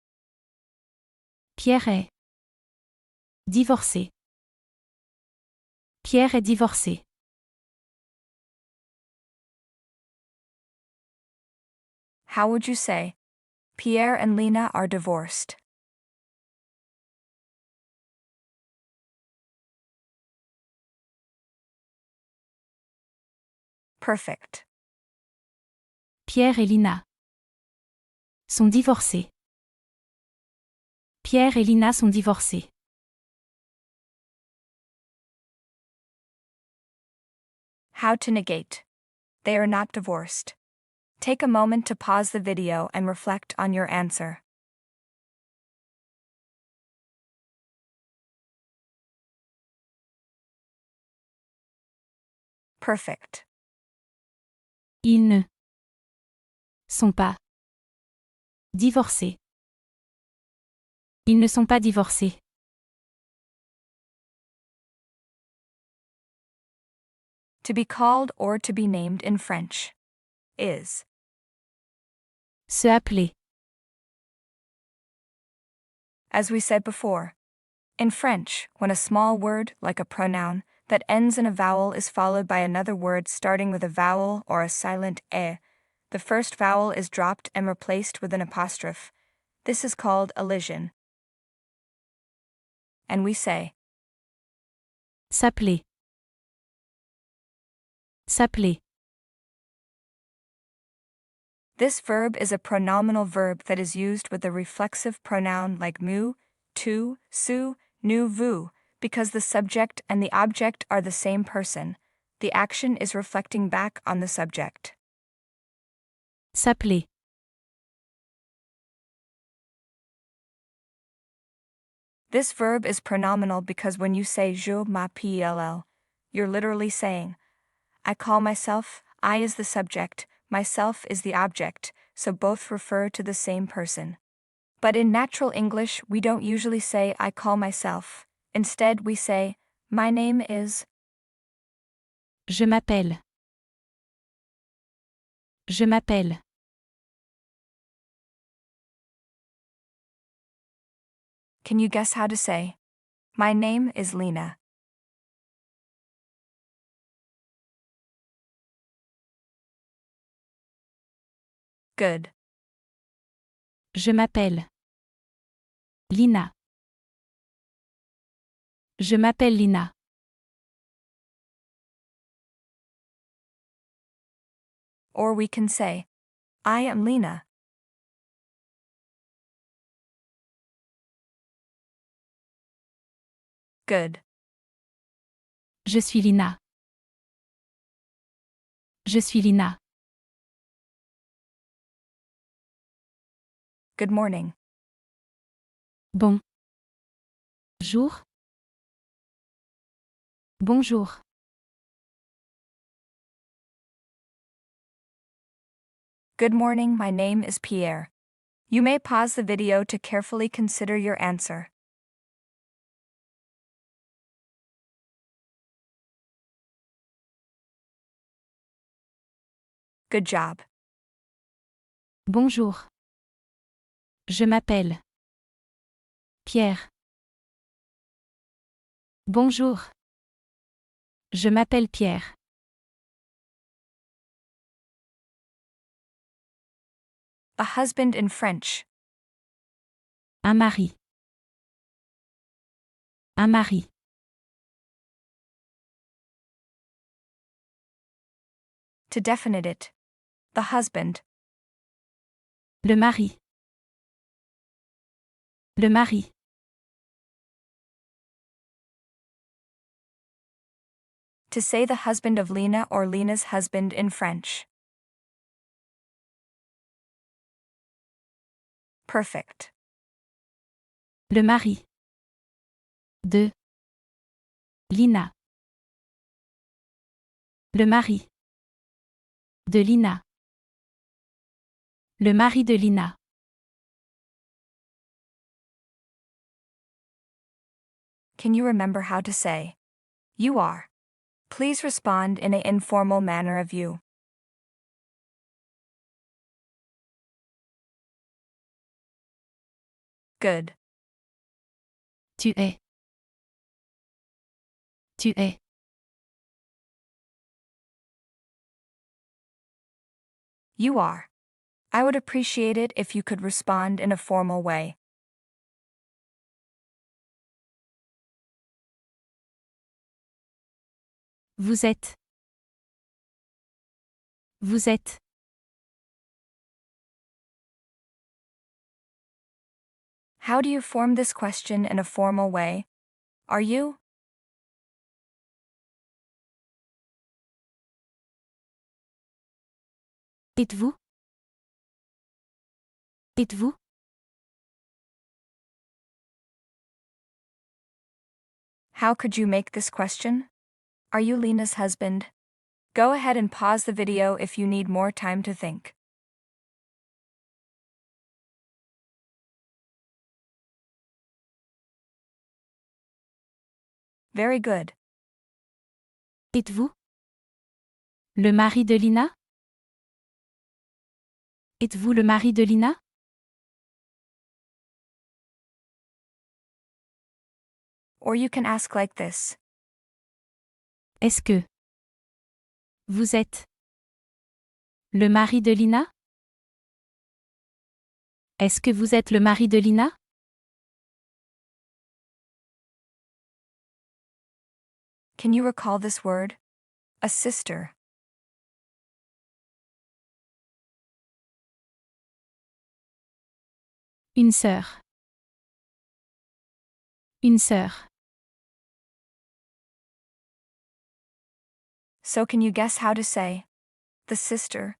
Pierre est divorcé. Pierre est divorcé. How would you say? Pierre and Lena are divorced. Perfect. Pierre et Lina sont divorcés. Pierre et Lina sont divorcés. How to negate. They are not divorced. Take a moment to pause the video and reflect on your answer. Perfect. Ils ne sont pas divorcés. Ils ne sont pas divorcés. To be called or to be named in French is Se appeler. as we said before. In French, when a small word, like a pronoun, that ends in a vowel is followed by another word starting with a vowel or a silent e, the first vowel is dropped and replaced with an apostrophe. This is called elision. And we say, S'appeler. S'appeler. this verb is a pronominal verb that is used with a reflexive pronoun like mu, tu, su, nu, vu, because the subject and the object are the same person. The action is reflecting back on the subject. S'appeler. This verb is pronominal because when you say je m'appelle, you're literally saying, I call myself, I is the subject, myself is the object, so both refer to the same person. But in natural English, we don't usually say I call myself. Instead, we say, my name is. Je m'appelle. Je m'appelle. Can you guess how to say? My name is Lena. Good. Je m'appelle Lina. Je m'appelle Lina. Or we can say, I am Lena. Good. Je suis Lina. Je suis Lina. Good morning. Bon. Jour. Bonjour. Good morning, my name is Pierre. You may pause the video to carefully consider your answer. Good job. Bonjour. Je m'appelle Pierre. Bonjour. Je m'appelle Pierre. A husband in French. Un mari. Un mari. To definite it. The husband. Le mari. Le mari. To say the husband of Lena or Lena's husband in French. Perfect. Le mari. De Lina. Le mari. De Lina. Le mari de Lina. Can you remember how to say, you are? Please respond in an informal manner of you. Good. Tu es. Tu es. You are. I would appreciate it if you could respond in a formal way. Vous êtes. Vous êtes. How do you form this question in a formal way? Are you? Êtes-vous? Êtes-vous? How could you make this question? Are you Lena's husband? Go ahead and pause the video if you need more time to think. Very good. Êtes-vous? Le mari de Lina? Êtes-vous le mari de Lina? Or you can ask like this. Est-ce que vous êtes le mari de Lina? Est-ce que vous êtes le mari de Lina? Can you recall this word? A sister. Une sœur. Une sœur. So can you guess how to say the sister?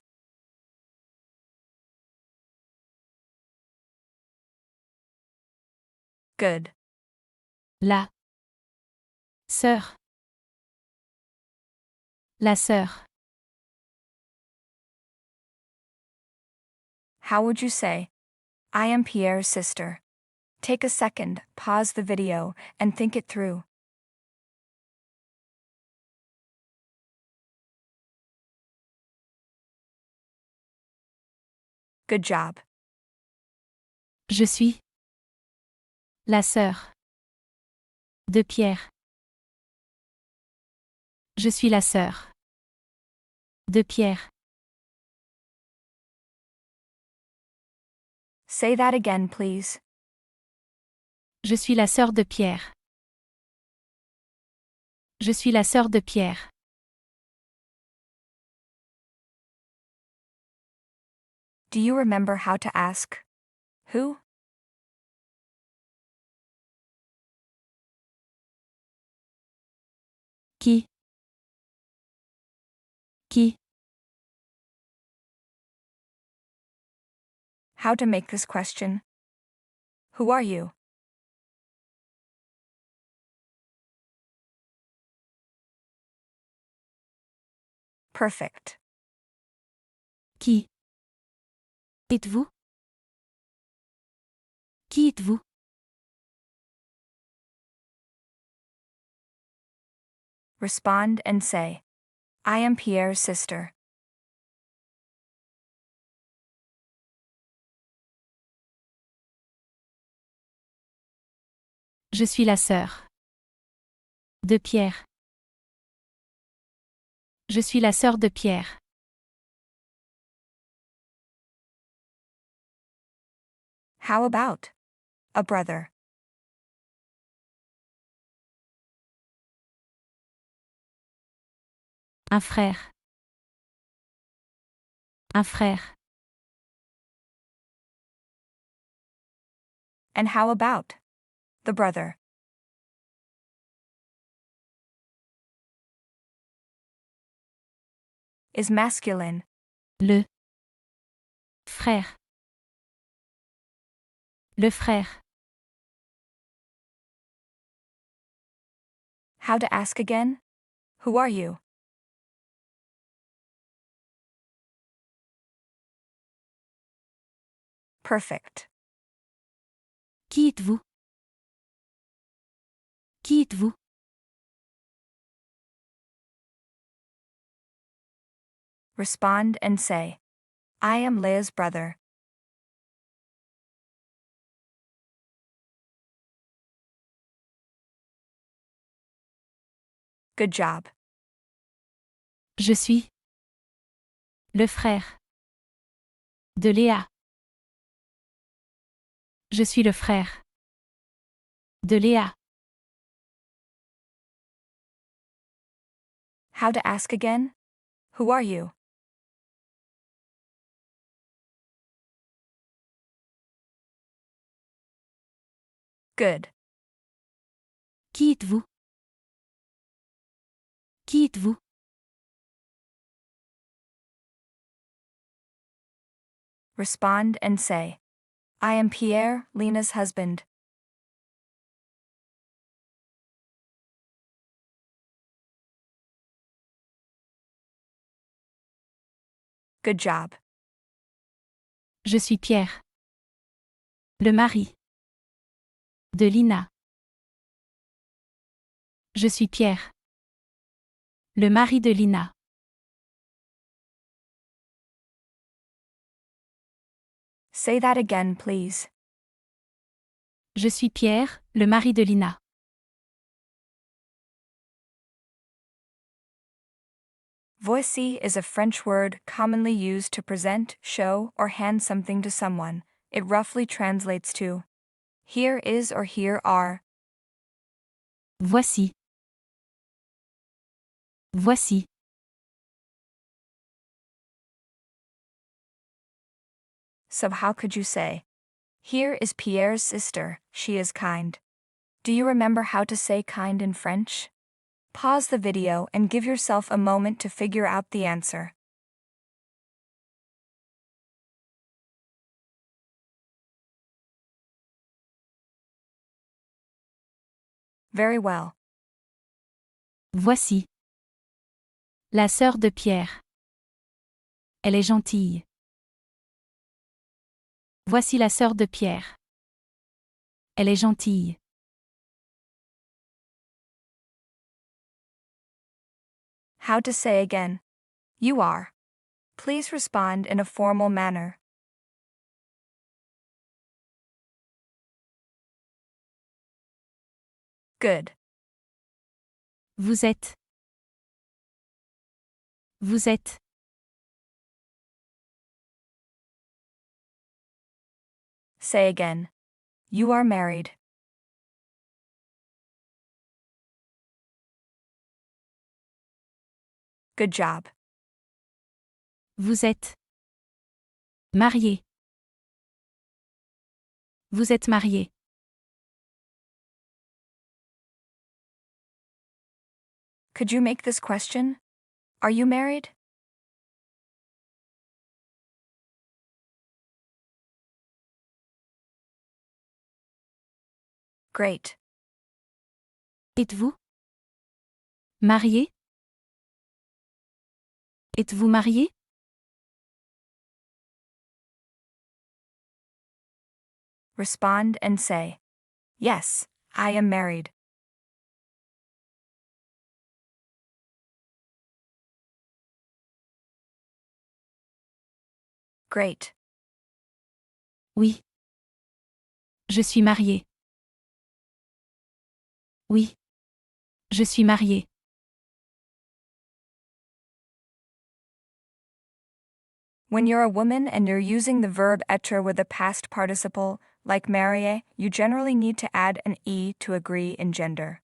Good. La sœur. La sœur. How would you say, I am Pierre's sister? Take a second, pause the video, and think it through. Good job. Je suis la sœur de Pierre. Je suis la sœur de Pierre. Say that again, please. Je suis la sœur de Pierre. Je suis la sœur de Pierre. Do you remember how to ask? Who? Qui? Qui? How to make this question? Who are you? Perfect. Qui? Êtes-vous? Qui êtes-vous? Respond and say, I am Pierre's sister. Je suis la sœur de Pierre. Je suis la sœur de Pierre. How about a brother? Un frère. Un frère. And how about the brother? Is masculine. Le frère. Le frère. How to ask again? Who are you? Perfect. Qui êtes-vous? Qui êtes-vous? Respond and say, I am Leia's brother. Good job. Je suis le frère de Léa. Je suis le frère de Léa. How to ask again? Who are you? Good. Qui êtes-vous? Qui êtes-vous? Respond and say, I am Pierre, Lena's husband. Good job. Je suis Pierre, le mari de Lina. Je suis Pierre, le mari de Lina. Say that again, please. Je suis Pierre, le mari de Lina. Voici is a French word commonly used to present, show, or hand something to someone. It roughly translates to here is or here are. Voici. Voici. So how could you say, here is Pierre's sister, she is kind. Do you remember how to say kind in French? Pause the video and give yourself a moment to figure out the answer. Very well. Voici. La sœur de Pierre. Elle est gentille. Voici la sœur de Pierre. Elle est gentille. How to say again. You are. Please respond in a formal manner. Good. Vous êtes. Vous êtes. Say again. You are married. Good job. Vous êtes. Marié. Vous êtes marié. Could you make this question? Are you married? Great. Êtes-vous marié? Êtes-vous marié? Respond and say, yes, I am married. Great. Oui. Je suis marié. Oui. Je suis marié. When you're a woman and you're using the verb être with a past participle, like marier, you generally need to add an e to agree in gender.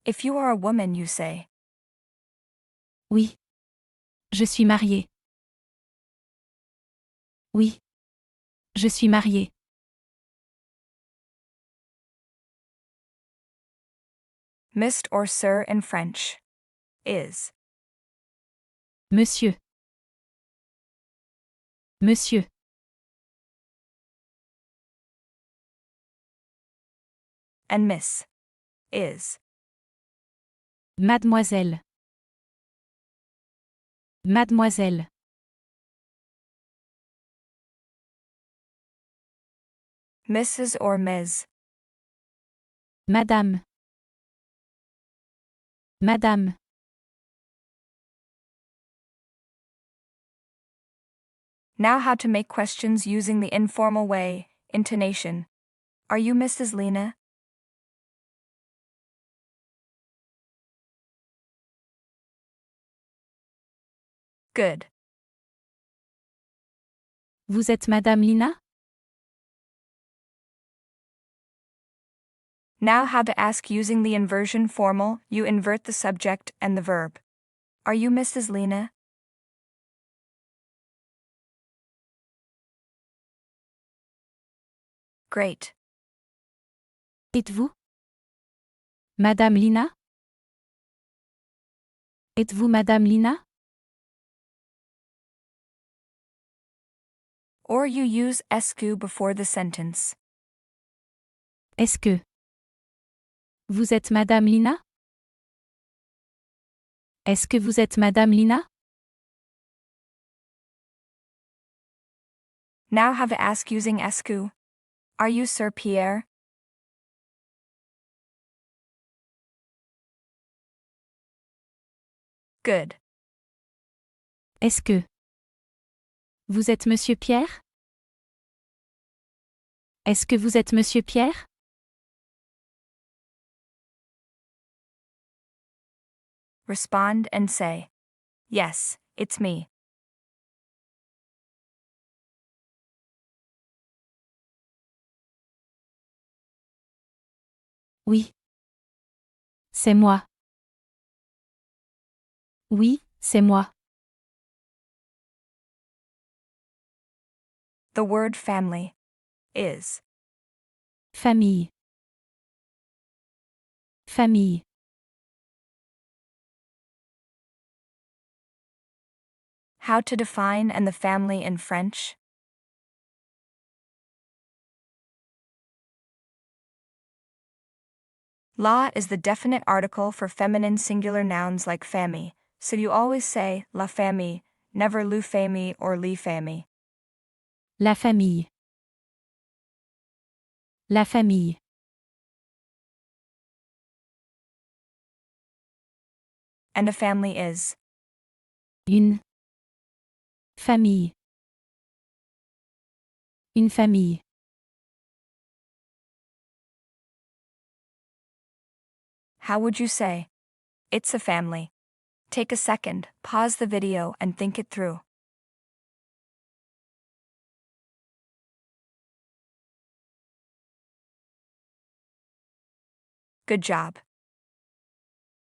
If you are a woman, you say, Oui. Je suis marié. Oui. Je suis marié. Mr. or Sir in French. Is. Monsieur. Monsieur. And Miss. Is. Mademoiselle. Mademoiselle. Mrs. or Ms. Madame. Madame. Now how to make questions using the informal way, intonation. Are you Mrs. Lena? Good. Vous êtes Madame Lina? Now how to ask using the inversion formal, you invert the subject and the verb. Are you Mrs. Lena? Great. Êtes-vous? Madame Lina? Êtes-vous Madame Lina? Or you use esque before the sentence. Est-ce que vous êtes Madame Lina? Est-ce que vous êtes Madame Lina? Now how to ask using esque. Are you Sir Pierre? Good. Est-ce que vous êtes Monsieur Pierre? Est-ce que vous êtes Monsieur Pierre? Respond and say, yes, it's me. Oui. C'est moi. Oui, c'est moi. The word family is. Famille. Famille. How to define and the family in French. La is the definite article for feminine singular nouns like famille, so you always say la famille, never le famille or les famille. La famille. La famille. And a family is. Une famille. Une famille. How would you say? It's a family. Take a second, pause the video and think it through. Good job.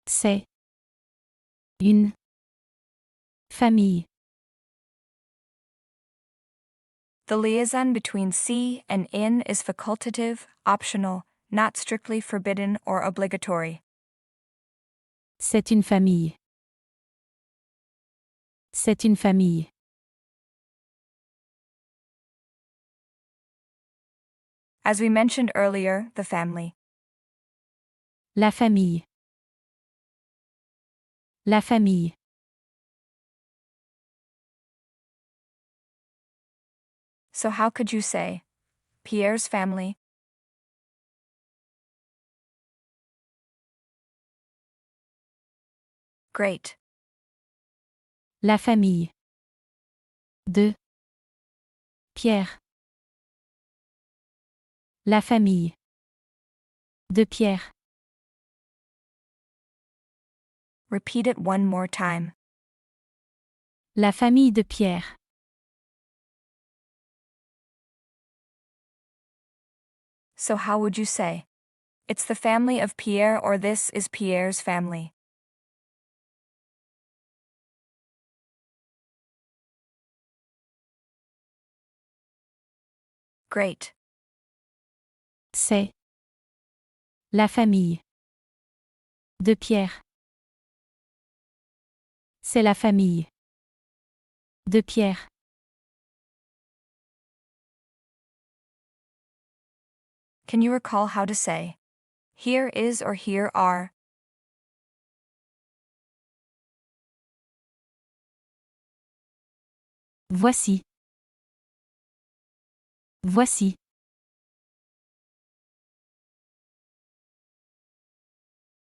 C'est une famille. The liaison between C and in is facultative, optional, not strictly forbidden or obligatory. C'est une famille. C'est une famille. As we mentioned earlier, the family. La famille. La famille. So how could you say? Pierre's family. Great. La famille. De Pierre. La famille. De Pierre. Repeat it one more time. La famille de Pierre. So how would you say? It's the family of Pierre or this is Pierre's family. Great. C'est la famille de Pierre. C'est la famille de Pierre. Can you recall how to say? Here is or here are. Voici. Voici.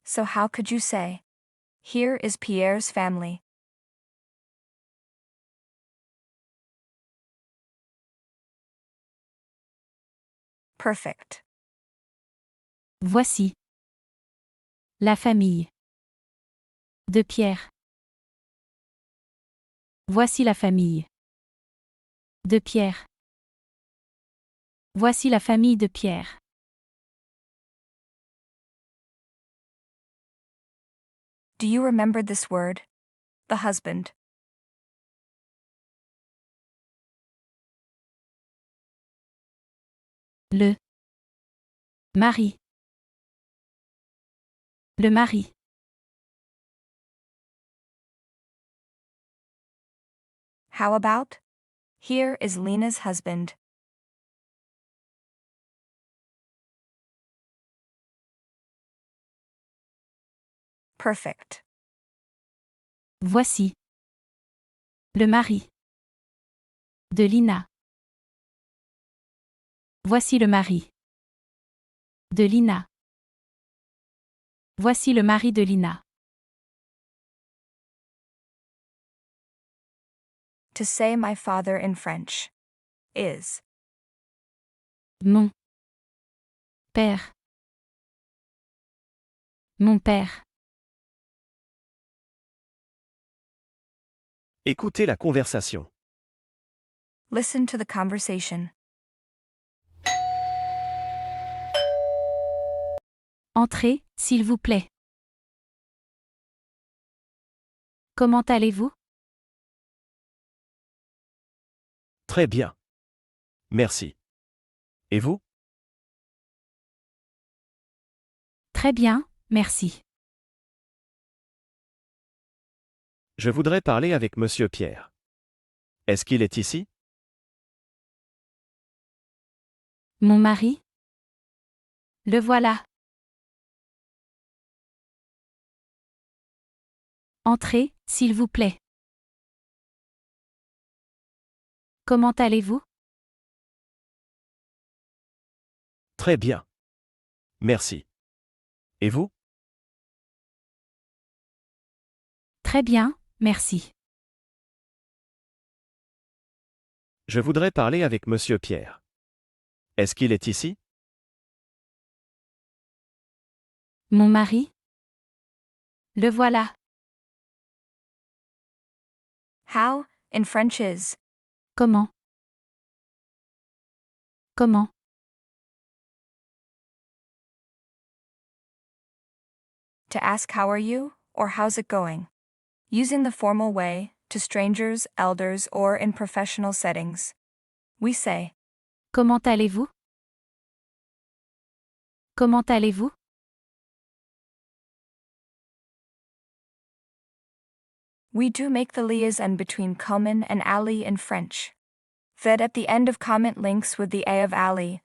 So how could you say, here is Pierre's family? Perfect. Voici. La famille. De Pierre. Voici la famille. De Pierre. Voici la famille de Pierre. Do you remember this word? The husband. Le mari. Le mari. How about? Here is Lena's husband. Perfect. Voici. Le mari. De Lina. Voici le mari. De Lina. Voici le mari de Lina. To say my father in French is Mon père. Mon père. Écoutez la conversation. listen to the conversation. Entrez, s'il vous plaît. Comment allez-vous? Très bien. Merci. Et vous? Très bien, merci. Je voudrais parler avec Monsieur Pierre. Est-ce qu'il est ici? Mon mari? Le voilà. Entrez, s'il vous plaît. Comment allez-vous? Très bien. Merci. Et vous? Très bien, merci. Je voudrais parler avec Monsieur Pierre. Est-ce qu'il est ici? Mon mari? Le voilà. How, in French is Comment? Comment? to ask how are you or how's it going. Using the formal way, to strangers, elders, or in professional settings. We say, Comment allez-vous? Comment allez-vous? we do make the liaison between kommen and alley in French. That at the end of comment links with the a of alley.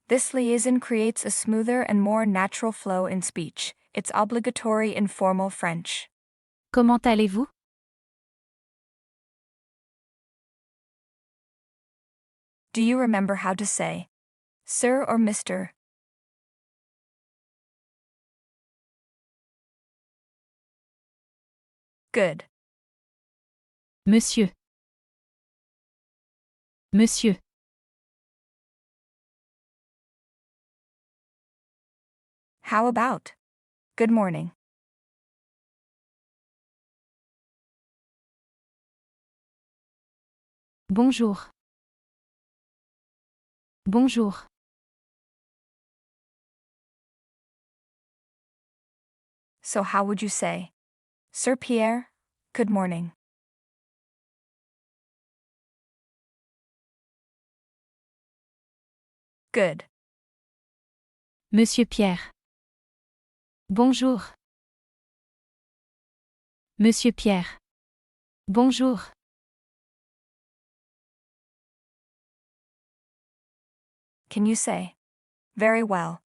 This liaison creates a smoother and more natural flow in speech. It's obligatory in formal French. Comment allez-vous? Do you remember how to say, Sir or Mr.? Good. Monsieur. Monsieur. How about? Good morning. Bonjour. Bonjour. So how would you say, Sir Pierre, good morning. Good. Monsieur Pierre. Bonjour. Monsieur Pierre. Bonjour. Can you say, very well?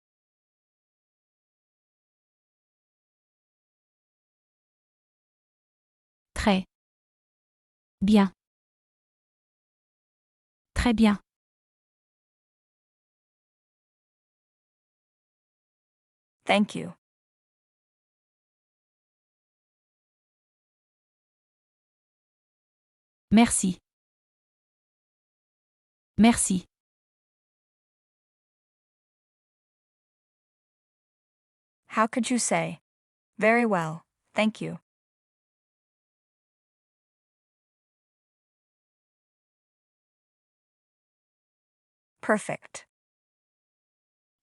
Très bien. Très bien. Thank you. Merci. Merci. How could you say? Very well, thank you. Perfect.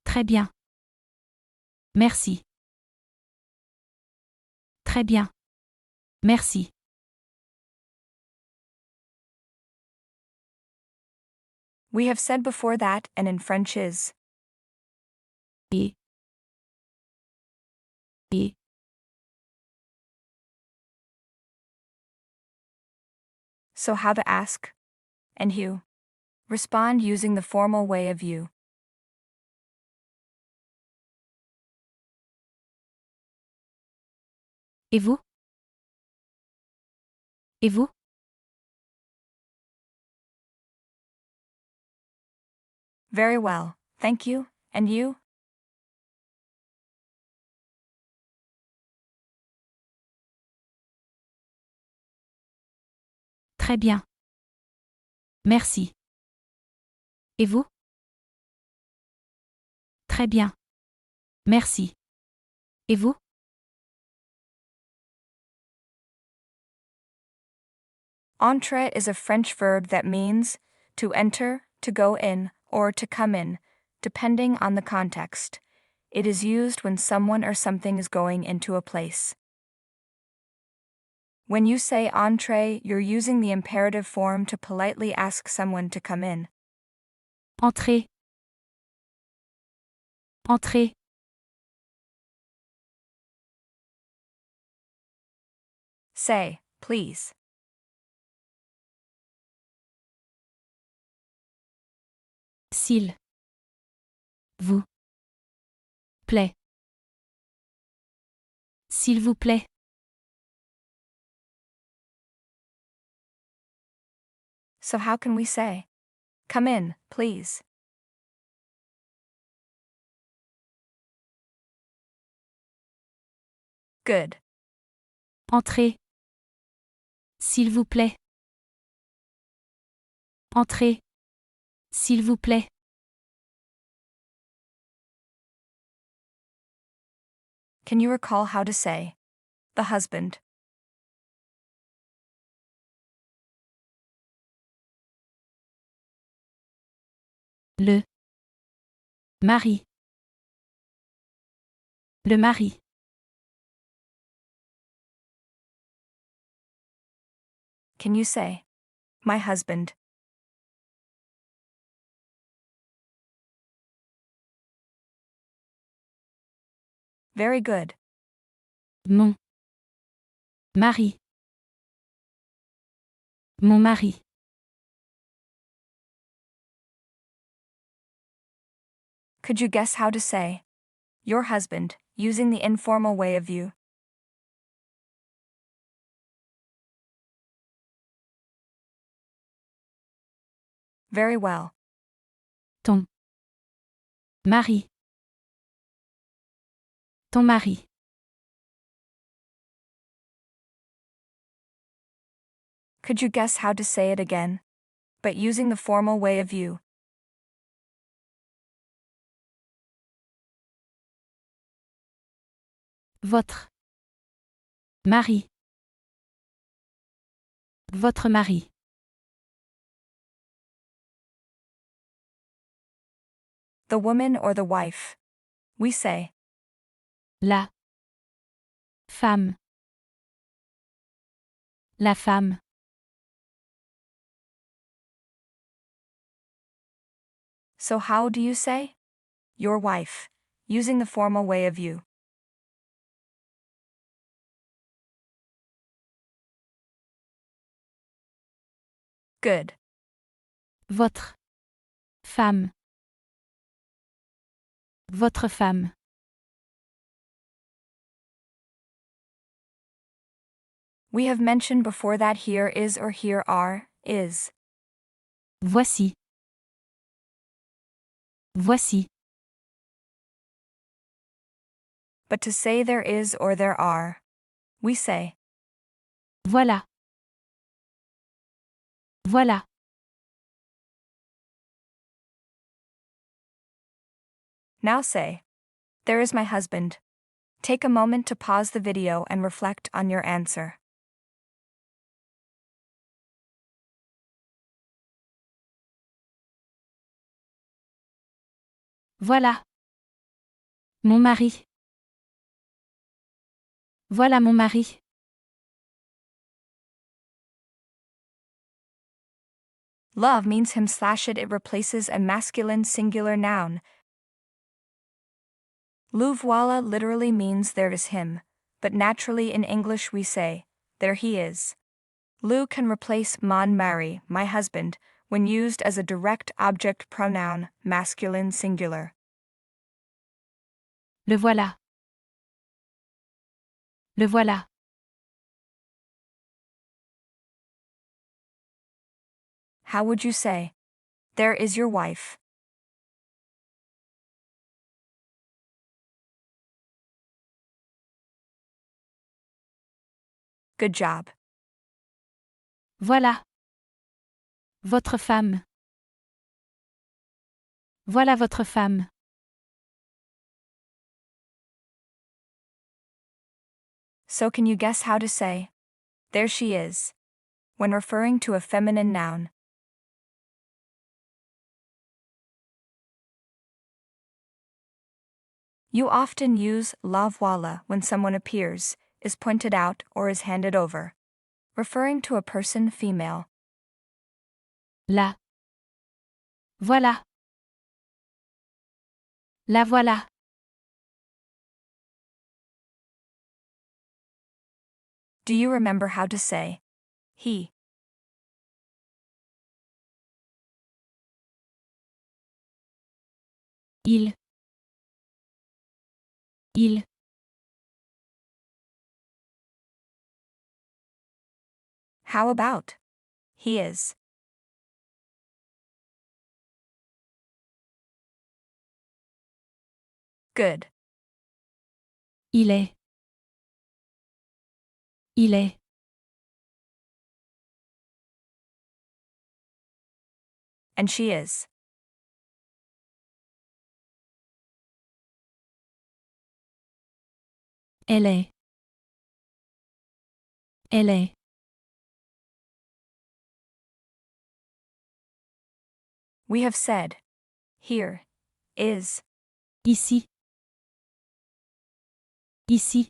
Très bien. Merci. Très bien. Merci. We have said before that and in French is. Et. Et. So how to ask? And you? Respond using the formal way of you. Et vous? Et vous? Very well, thank you, and you? Très bien. Merci. Et vous? Très bien. Merci. Et vous? Entrer is a French verb that means to enter, to go in, or to come in, depending on the context. It is used when someone or something is going into a place. When you say entree, you're using the imperative form to politely ask someone to come in. Entrez. Entrez. Say, please. S'il vous plaît. S'il vous plaît. So how can we say? Come in, please. Good. Entrez. S'il vous plaît. Entrez. S'il vous plaît. Can you recall how to say? The husband. Le mari. Le mari. Can you say? My husband. Very good. Mon mari. Mon mari. Could you guess how to say? Your husband, using the informal way of you. Very well. Ton mari. Ton mari. Could you guess how to say it again? But using the formal way of you. Votre mari. Votre mari. The woman or the wife. We say. La femme. La femme. So how do you say? Your wife, using the formal way of you. Good. Votre femme. Votre femme. We have mentioned before that here is or here are, is. Voici. Voici. But to say there is or there are, we say. Voilà. Voilà. Now say, "There is my husband." Take a moment to pause the video and reflect on your answer. Voilà. Mon mari. Voilà mon mari. Love means him/it. It replaces a masculine singular noun. Le voilà literally means there is him, but naturally in English we say, there he is. Le can replace mon mari, my husband, when used as a direct object pronoun, masculine singular. Le voilà. Le voilà. How would you say, "There is your wife"? Good job. Voilà. Votre femme. Voilà votre femme. So can you guess how to say, "There she is," when referring to a feminine noun? You often use la voilà when someone appears, is pointed out, or is handed over, referring to a person female. La. Voilà. La voilà. Do you remember how to say, he? Il. Il. How about, he is? Good. Il est. Il est. And she is. Elle est. Elle est. We have said, here, is. Ici. Ici.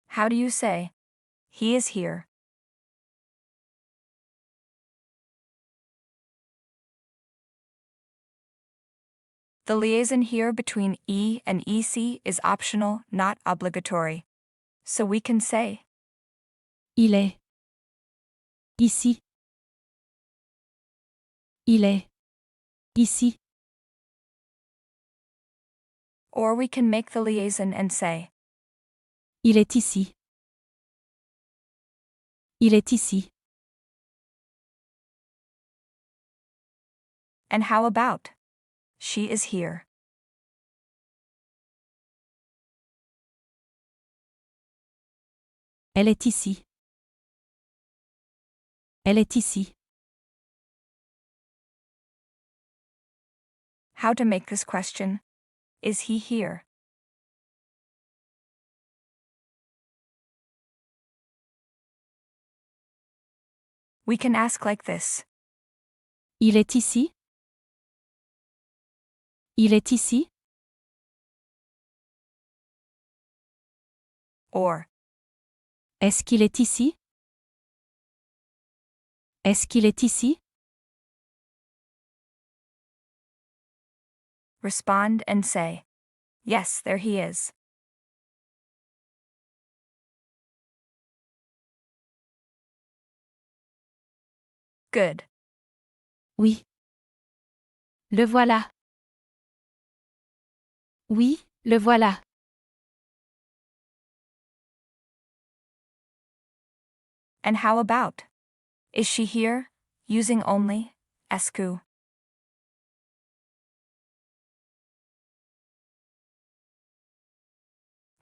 How do you say, he is here? The liaison here between e and ec is optional, not obligatory. So we can say, Il est. Ici. Il est. Ici. or we can make the liaison and say, Il est ici. Il est ici. and how about, she is here? Elle est ici. Elle est ici. How to make this question, is he here? We can ask like this, Il est ici? Il est ici? or, Est-ce qu'il est ici? Est-ce qu'il est ici? respond and say, yes, there he is. Good. Oui. Le voilà. Oui, le voilà. And how about, is she here, using only, escu?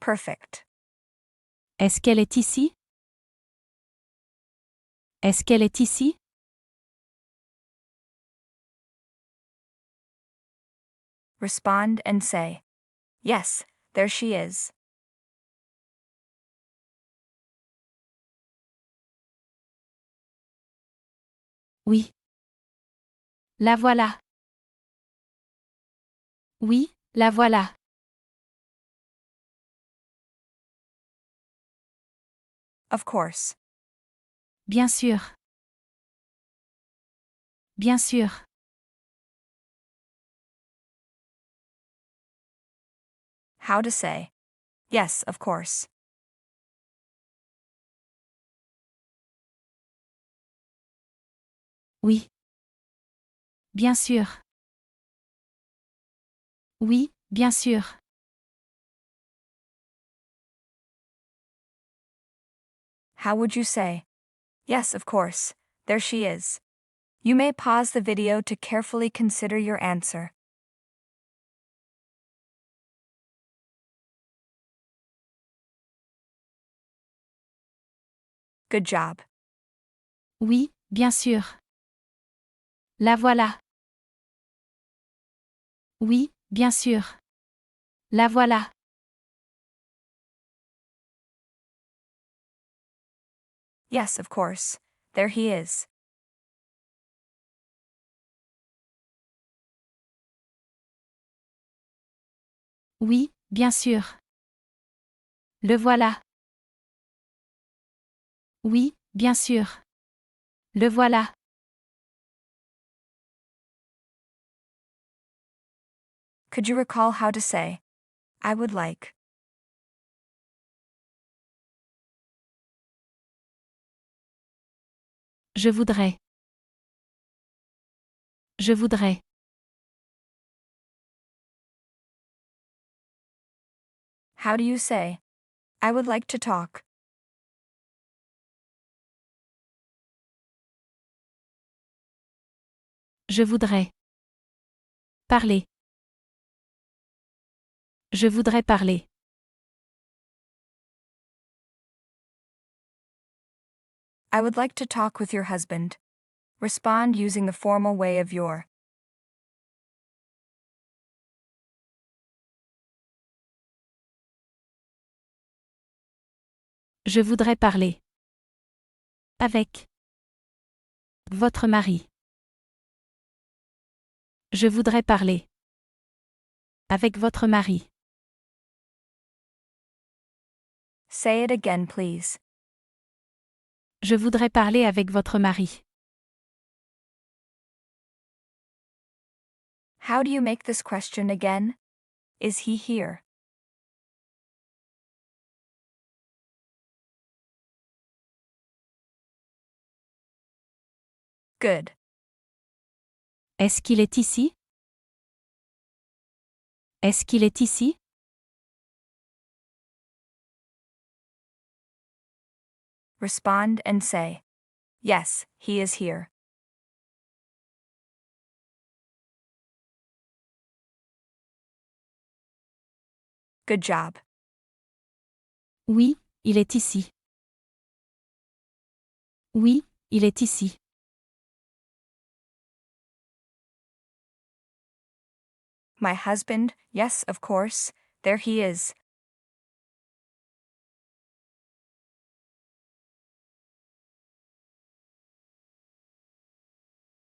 Perfect. Est-ce qu'elle est ici? Est-ce qu'elle est ici? Respond and say, yes, there she is. Oui. La voilà. Oui, la voilà. Of course. Bien sûr. Bien sûr. How to say, yes, of course. Oui. Bien sûr. Oui, bien sûr. How would you say, yes, of course, there she is. You may pause the video to carefully consider your answer. Good job. Oui, bien sûr. La voilà. Oui, bien sûr. La voilà. Yes, of course, there he is. Oui, bien sûr. Le voilà. Oui, bien sûr. Le voilà. Could you recall how to say, I would like? Je voudrais. Je voudrais. How do you say, I would like to talk? Je voudrais. Parler. Je voudrais parler. I would like to talk with your husband. Respond using the formal way of your. Je voudrais parler. Avec. Votre mari. Je voudrais parler. Avec votre mari. Say it again, please. Je voudrais parler avec votre mari. How do you make this question again? Is he here? Good. Est-ce qu'il est ici? Est-ce qu'il est ici? Respond and say, yes, he is here. Good job. Oui, il est ici. Oui, il est ici. My husband, yes, of course, there he is.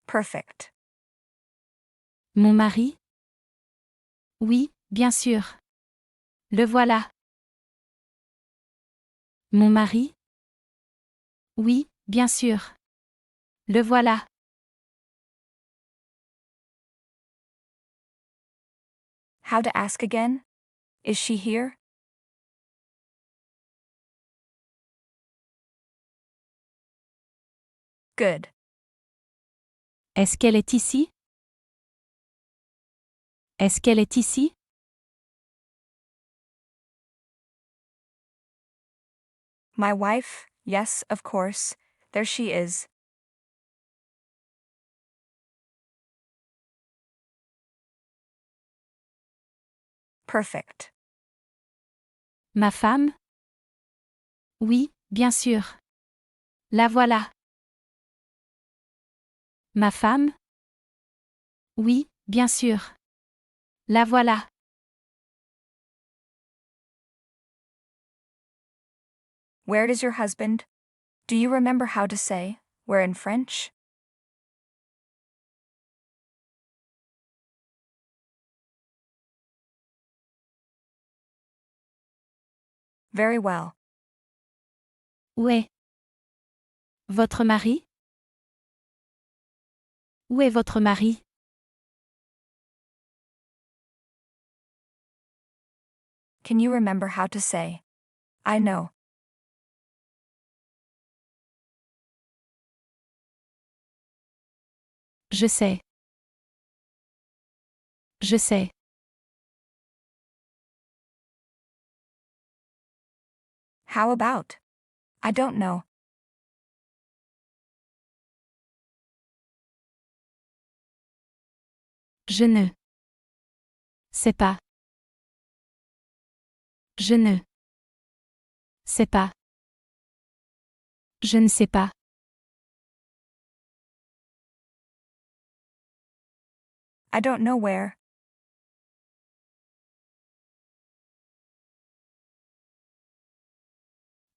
Perfect. Mon mari? Oui, bien sûr. Le voilà. Mon mari? Oui, bien sûr. Le voilà. How to ask again? Is she here? Good. Est-ce qu'elle est ici? Est-ce qu'elle est ici? My wife, yes, of course, there she is. Perfect. Ma femme? Oui, bien sûr. La voilà. Ma femme? Oui, bien sûr. La voilà. Where does your husband? Do you remember how to say, where in French? Very well. Où est votre mari? Où est votre mari? Can you remember how to say, I know? Je sais. Je sais. How about? I don't know. Je ne sais pas. Je ne sais pas. Je ne sais pas. I don't know where.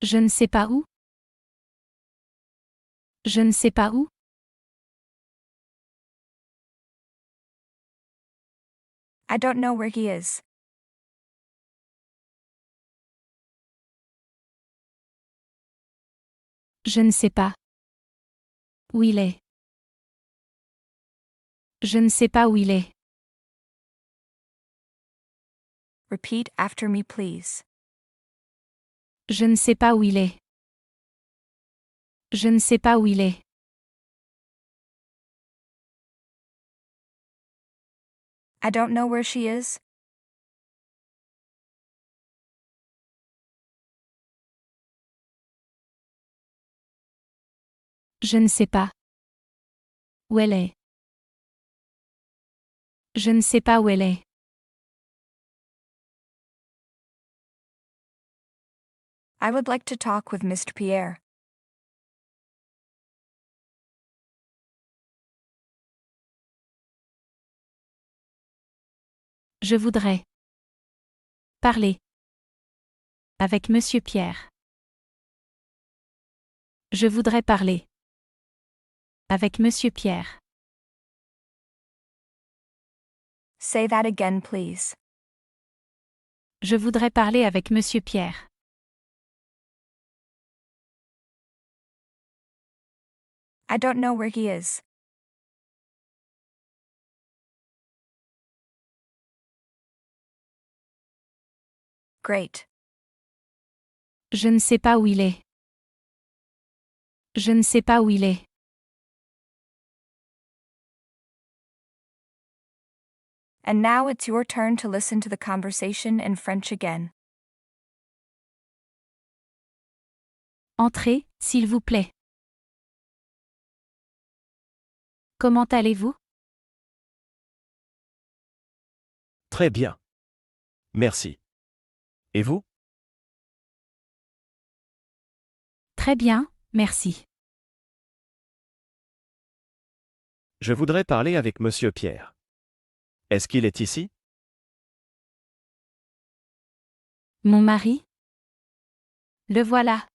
Je ne sais pas où. Je ne sais pas où. I don't know where he is. Je ne sais pas où il est. Je ne sais pas où il est. Repeat after me, please. Je ne sais pas où il est. Je ne sais pas où il est. I don't know where she is. Je ne sais pas où elle est. Je ne sais pas où elle est. I would like to talk with Mr. Pierre. Je voudrais parler avec Monsieur Pierre. Je voudrais parler avec Monsieur Pierre. Say that again, please. Je voudrais parler avec Monsieur Pierre. I don't know where he is. Great. Je ne sais pas où il est. Je ne sais pas où il est. And now it's your turn to listen to the conversation in French again. Entrez, s'il vous plaît. Comment allez-vous? Très bien. Merci. Et vous? Très bien, merci. Je voudrais parler avec monsieur Pierre. Est-ce qu'il est ici? Mon mari? Le voilà.